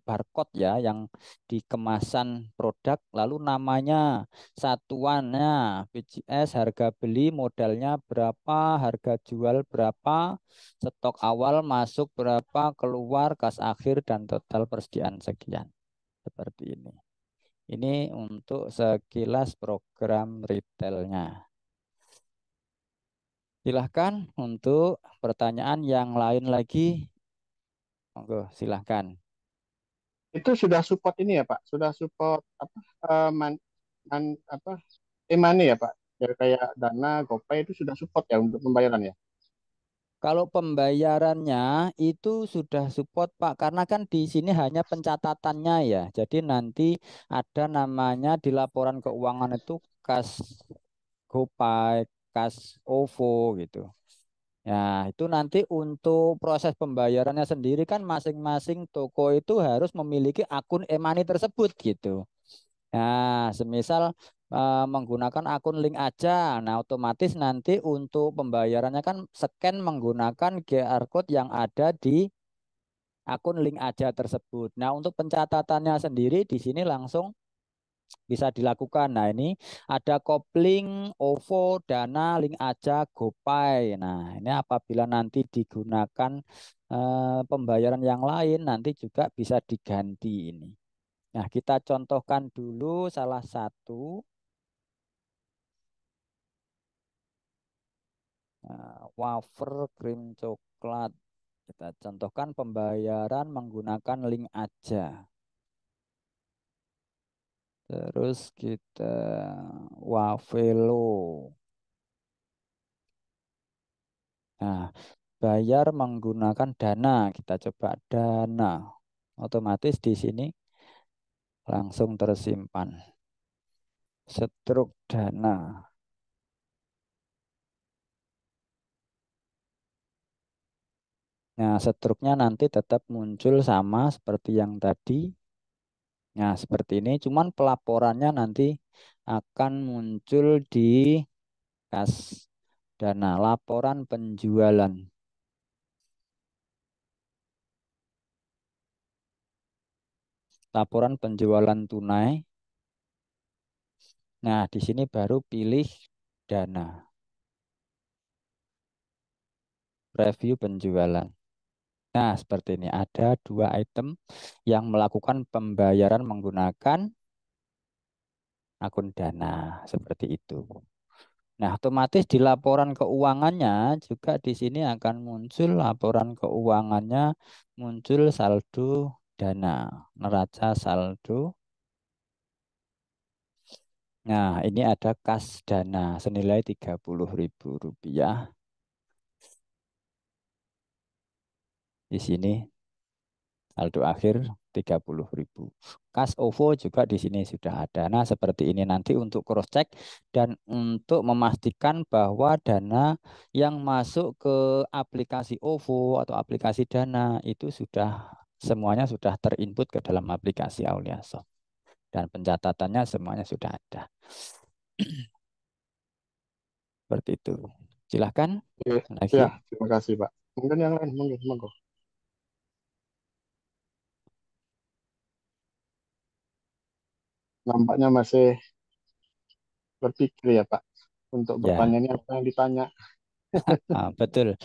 barcode ya, yang di kemasan produk, lalu namanya, satuannya, BCS, harga beli, modalnya berapa, harga jual berapa, stok awal masuk berapa, keluar, kas akhir, dan total persediaan sekian. Seperti ini. Ini untuk sekilas program retailnya. Silahkan untuk pertanyaan yang lain lagi. Monggo, silahkan. Itu sudah support ini ya Pak? Sudah support apa apa e-money ya Pak? Ya, kayak Dana, GoPay itu sudah support ya untuk pembayaran ya? Kalau pembayarannya itu sudah support Pak, karena kan di sini hanya pencatatannya ya. Jadi nanti ada namanya di laporan keuangan itu kas GoPay, kas OVO gitu. Ya, itu nanti untuk proses pembayarannya sendiri kan masing-masing toko itu harus memiliki akun e-money tersebut gitu. Nah, semisal menggunakan akun link aja, nah otomatis nanti untuk pembayarannya kan scan menggunakan QR code yang ada di akun link aja tersebut. Nah, untuk pencatatannya sendiri di sini langsung bisa dilakukan. Nah, ini ada kopling OVO, Dana, link aja, GoPay. Nah, ini apabila nanti digunakan pembayaran yang lain, nanti juga bisa diganti ini. Nah, kita contohkan dulu salah satu. Wafer krim coklat. Kita contohkan pembayaran menggunakan link aja. Terus kita Wavelo. Nah, bayar menggunakan Dana. Kita coba Dana. Otomatis di sini langsung tersimpan. Struk Dana. Nah, struknya nanti tetap muncul sama seperti yang tadi. Nah, seperti ini. Cuman pelaporannya nanti akan muncul di kas Dana. Laporan penjualan. Laporan penjualan tunai. Nah, di sini baru pilih Dana. Review penjualan. Nah, seperti ini. Ada dua item yang melakukan pembayaran menggunakan akun Dana. Seperti itu. Nah, otomatis di laporan keuangannya juga di sini akan muncul laporan keuangannya, muncul saldo Dana, neraca saldo. Nah, ini ada kas Dana senilai Rp30.000. Di sini saldo akhir 30.000. Kas OVO juga di sini sudah ada. Nah, seperti ini nanti untuk cross check dan untuk memastikan bahwa dana yang masuk ke aplikasi OVO atau aplikasi Dana itu sudah semuanya sudah terinput ke dalam aplikasi Auliasoft dan pencatatannya semuanya sudah ada. Seperti itu. Silahkan Oke, lagi. ya, terima kasih Pak. Mungkin yang lain, mungkin, monggo. Nampaknya masih berpikir ya Pak untuk Ya, bertanya ini apa yang ditanya. betul.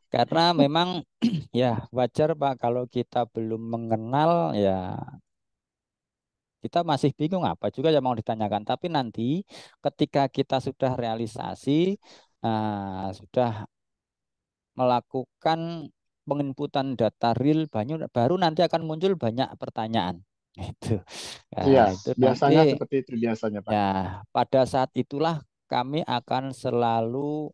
Karena memang ya wajar Pak kalau kita belum mengenal ya kita masih bingung apa juga yang mau ditanyakan. Tapi nanti ketika kita sudah realisasi, sudah melakukan penginputan data real, baru nanti akan muncul banyak pertanyaan. Itu. Iya, Nah, itu nanti biasanya seperti itu biasanya Pak. ya pada saat itulah kami akan selalu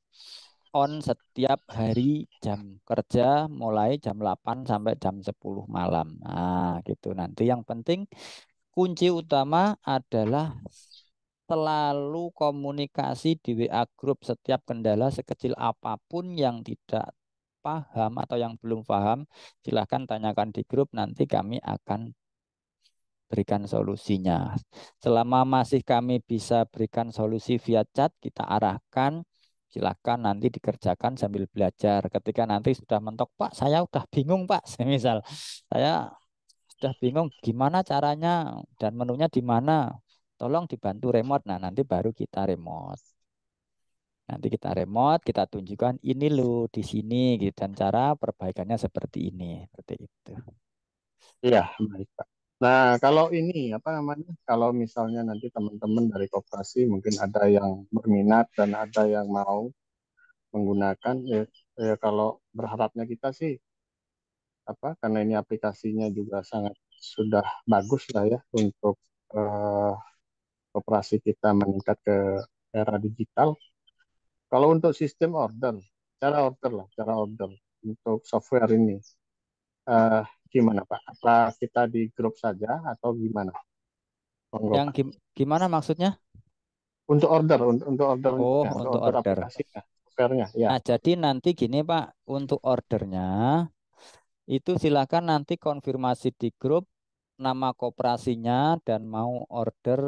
on setiap hari jam kerja mulai jam 8 sampai jam 10 malam. Nah, gitu. Nanti yang penting kunci utama adalah selalu komunikasi di WA Group. Setiap kendala sekecil apapun yang tidak paham atau yang belum paham, silahkan tanyakan di grup, nanti kami akan berikan solusinya. Selama masih kami bisa berikan solusi via chat, kita arahkan Silakan nanti dikerjakan sambil belajar. Ketika nanti sudah mentok, Pak, saya udah bingung, Pak. Semisal saya sudah bingung gimana caranya dan menunya di mana. Tolong dibantu remote. Nah, nanti baru kita remote. Nanti kita remote, kita tunjukkan ini loh di sini gitu dan cara perbaikannya seperti ini, seperti itu. Iya, baik Pak. Nah, kalau ini apa namanya? Kalau misalnya nanti teman-teman dari koperasi mungkin ada yang berminat dan ada yang mau menggunakan, ya kalau berharapnya kita sih apa? Karena ini aplikasinya juga sangat sudah bagus lah ya untuk eh, koperasi kita meningkat ke era digital. Kalau untuk sistem order, cara order untuk software ini, eh, gimana Pak? Apa kita di grup saja atau gimana? Monggo Yang Pak. gimana maksudnya? Untuk Oh, ordernya, untuk untuk order order. aplikasinya, softwarenya, ya. Nah, jadi nanti gini Pak, untuk ordernya itu silakan nanti konfirmasi di grup nama koperasinya dan mau order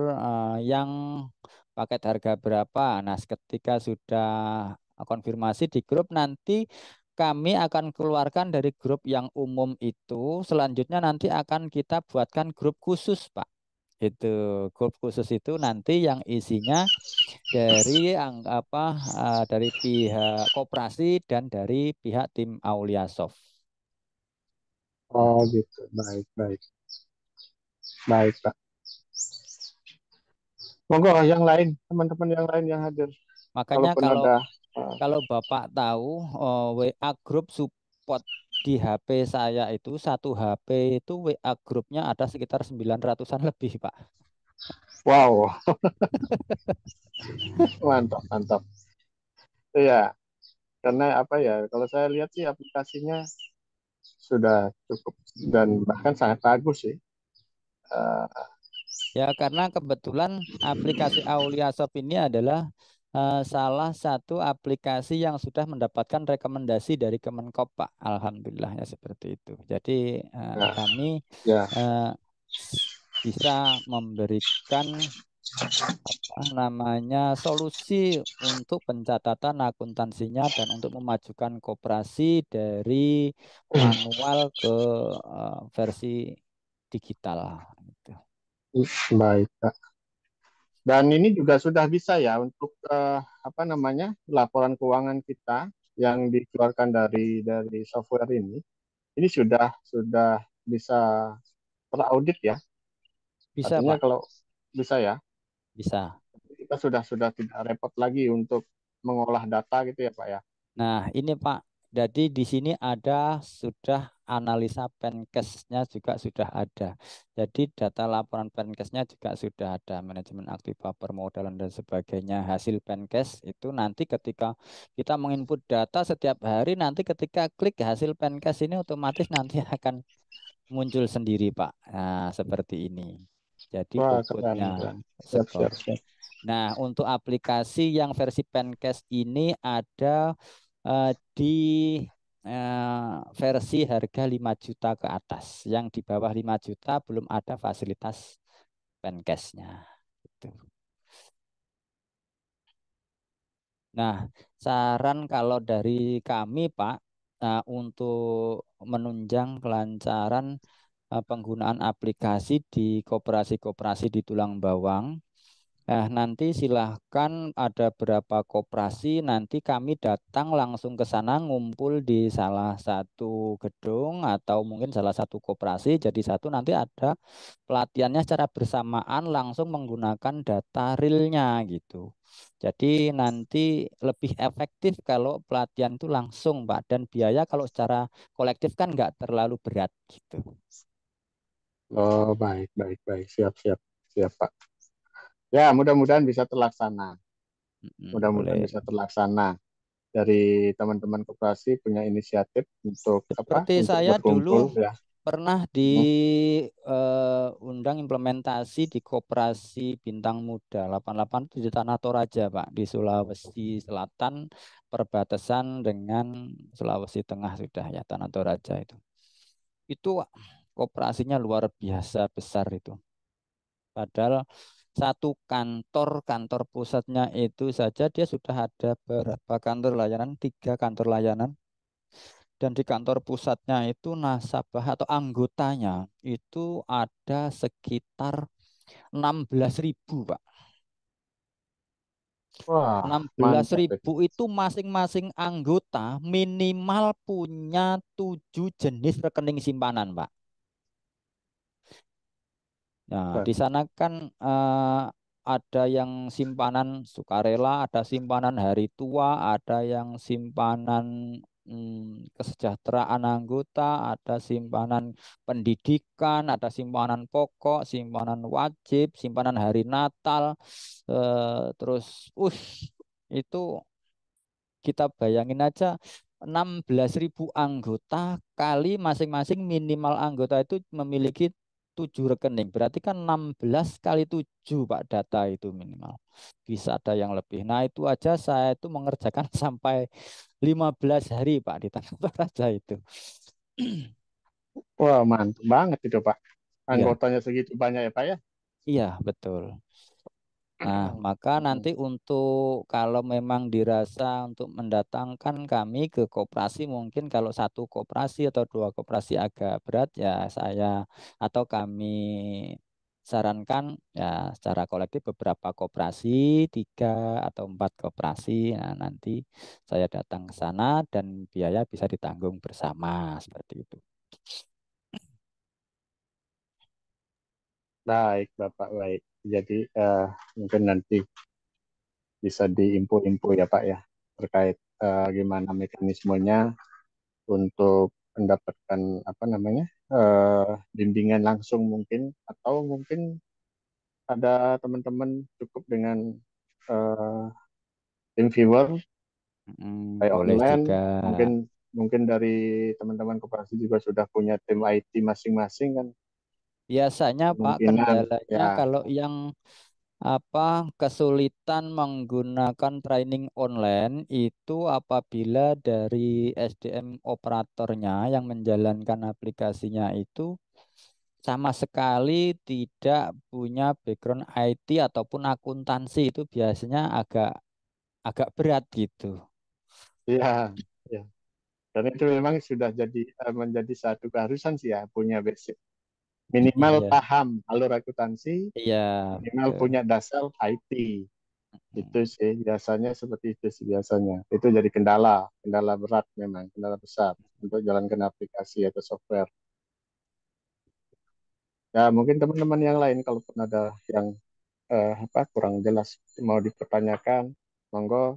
yang paket harga berapa. Nah, ketika sudah konfirmasi di grup nanti kami akan keluarkan dari grup yang umum itu. Selanjutnya nanti akan kita buatkan grup khusus, Pak. Itu grup khusus itu nanti yang isinya dari dari pihak koperasi dan dari pihak tim Aulia Soft. Oh Itu. gitu, baik, baik, baik Pak. Monggo yang lain, teman-teman yang lain yang hadir, Makanya kalaupun kalau ada. kalau Bapak tahu WA grup support di HP saya itu satu HP itu WA grupnya ada sekitar 900-an lebih, Pak. Wow, mantap, mantap. Iya, karena apa ya? Kalau saya lihat sih aplikasinya sudah cukup dan bahkan sangat bagus sih. Eh, Ya, karena kebetulan aplikasi Aulia Shop ini adalah salah satu aplikasi yang sudah mendapatkan rekomendasi dari Kemenkop, Pak. Alhamdulillah ya seperti itu. Jadi nah, kami ya, eh, bisa memberikan namanya solusi untuk pencatatan akuntansinya dan untuk memajukan koperasi dari manual ke versi digital. Gitu. baik Pak. Dan ini juga sudah bisa ya untuk apa namanya laporan keuangan kita yang dikeluarkan dari software ini. Ini sudah bisa teraudit ya. Bisa, Artinya Pak. kalau bisa ya, Bisa. kita sudah tidak repot lagi untuk mengolah data gitu ya Pak ya. Nah, ini Pak, jadi di sini ada sudah analisa penkesnya juga sudah ada. Jadi data laporan penkesnya juga sudah ada, manajemen aktiva permodalan dan sebagainya. Hasil penkes itu nanti ketika kita menginput data setiap hari, nanti ketika klik hasil penkes ini otomatis nanti akan muncul sendiri, Pak. Nah, seperti ini. Jadi Wah, keren, bobotnya keren. Siap, setor. siap, siap. Nah, untuk aplikasi yang versi Pencast ini ada di versi harga 5 juta ke atas. Yang di bawah 5 juta belum ada fasilitas Pencast-nya. Gitu. Nah, saran kalau dari kami, Pak, untuk menunjang kelancaran penggunaan aplikasi di koperasi-koperasi di Tulang Bawang. Nah, nanti silahkan ada berapa koperasi, nanti kami datang langsung ke sana ngumpul di salah satu gedung atau mungkin salah satu koperasi. Jadi satu nanti ada pelatihannya secara bersamaan langsung menggunakan data realnya gitu. Jadi nanti lebih efektif kalau pelatihan itu langsung, Pak. Dan biaya kalau secara kolektif kan nggak terlalu berat gitu. Oh, baik, baik, baik. Siap, siap, siap Pak. Ya, mudah-mudahan bisa terlaksana. Mudah-mudahan Boleh. bisa terlaksana. Dari teman-teman koperasi punya inisiatif untuk apa? Seperti Untuk saya dulu berkumpul ya. pernah Hmm. diundang implementasi di Koperasi Bintang Muda 88 itu di Tanah Toraja, Pak, di Sulawesi Selatan, perbatasan dengan Sulawesi Tengah sudah ya Tanah Toraja itu. Itu koperasinya luar biasa besar itu. Padahal kantor pusatnya itu saja dia sudah ada berapa kantor layanan? 3 kantor layanan. Dan di kantor pusatnya itu nasabah atau anggotanya itu ada sekitar 16.000, Pak. Wah, enam belas mantap itu. ribu itu masing-masing anggota minimal punya 7 jenis rekening simpanan, Pak. Nah, Wah, di sana kan ada yang simpanan sukarela, ada simpanan hari tua, ada yang simpanan kesejahteraan anggota, ada simpanan pendidikan, ada simpanan pokok, simpanan wajib, simpanan hari Natal, terus, itu kita bayangin aja 16.000 anggota kali masing-masing minimal anggota itu memiliki 7 rekening. Berarti kan 16 kali 7, Pak, data itu minimal. Bisa ada yang lebih. Nah, itu aja saya itu mengerjakan sampai 15 hari, Pak, di kantor aja itu. wah, mantap banget itu Pak. Iya, Anggotanya segitu banyak ya Pak ya. iya, betul. Nah, maka nanti untuk kalau memang dirasa untuk mendatangkan kami ke koperasi, mungkin kalau satu koperasi atau 2 koperasi agak berat, ya saya atau kami sarankan ya secara kolektif beberapa koperasi, 3 atau 4 koperasi. Nah, nanti saya datang ke sana dan biaya bisa ditanggung bersama seperti itu. Baik Bapak, baik. Jadi mungkin nanti bisa diinfo-info ya Pak ya terkait gimana mekanismenya untuk mendapatkan apa namanya bimbingan langsung mungkin atau mungkin ada teman-teman cukup dengan eh, tim viewer kayak Boleh online juga. mungkin mungkin dari teman-teman koperasi juga sudah punya tim IT masing-masing kan Biasanya Pak kemungkinan kendalanya ya kalau yang kesulitan menggunakan training online itu apabila dari SDM operatornya yang menjalankan aplikasinya itu sama sekali tidak punya background IT ataupun akuntansi, itu biasanya agak agak berat gitu. ya ya dan itu memang sudah jadi menjadi satu keharusan sih ya punya basic minimal Iya, paham alur akuntansi iya, minimal betul. punya dasar IT itu sih biasanya seperti itu sih biasanya itu jadi kendala kendala berat memang kendala besar untuk jalankan aplikasi atau software ya mungkin teman-teman yang lain kalaupun ada yang apa kurang jelas mau dipertanyakan monggo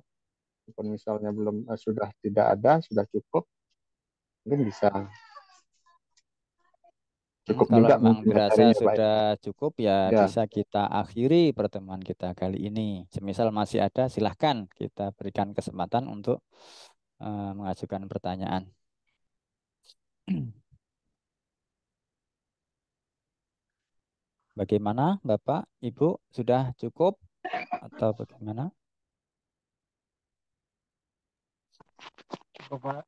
walaupun misalnya belum sudah tidak ada sudah cukup mungkin bisa cukup Kalau juga memang mungkin dirasa materinya Pak sudah cukup ya ya bisa kita akhiri pertemuan kita kali ini. Semisal masih ada, silahkan kita berikan kesempatan untuk mengajukan pertanyaan. Bagaimana, Bapak, Ibu, sudah cukup atau bagaimana? Cukup, Pak.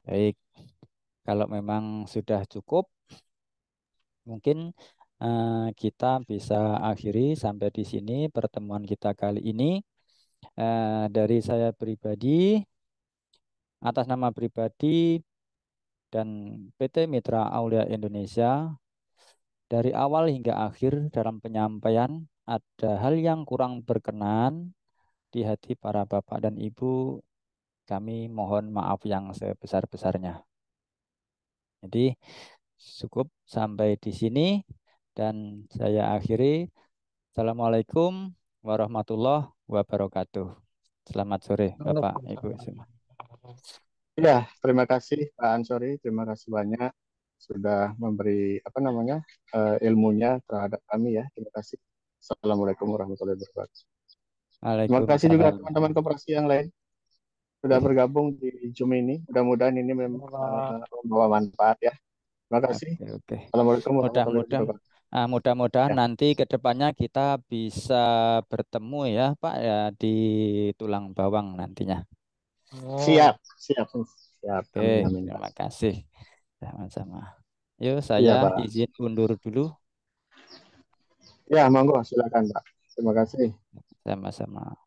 Baik, kalau memang sudah cukup, mungkin kita bisa akhiri sampai di sini pertemuan kita kali ini. Dari saya pribadi, atas nama pribadi dan PT Mitra Aulia Indonesia, dari awal hingga akhir dalam penyampaian ada hal yang kurang berkenan di hati para bapak dan ibu, kami mohon maaf yang sebesar-besarnya. Jadi cukup sampai di sini dan saya akhiri. Assalamualaikum warahmatullahi wabarakatuh. Selamat sore Bapak Ibu semua. Waalaikumsalam. ya terima kasih Pak Ansori terima kasih banyak sudah memberi apa namanya ilmunya terhadap kami ya terima kasih Assalamualaikum warahmatullahi wabarakatuh terima kasih juga Waalaikumsalam. teman-teman koperasi yang lain sudah Oke, bergabung di Zoom ini. Mudah-mudahan ini Ya, Pak. membawa manfaat ya. Terima kasih. oke, oke. Assalamualaikum warahmatullahi Mudah-mudahan wabarakatuh. mudah-mudahan Ya, nanti ke depannya kita bisa bertemu ya Pak ya di Tulang Bawang nantinya. siap, Oh. siap, siap. Oke, Amin, amin, Pak. terima kasih. Sama-sama. Yuk saya Iya, Pak. izin undur dulu. Ya, monggo silakan Pak. Terima kasih. Sama-sama.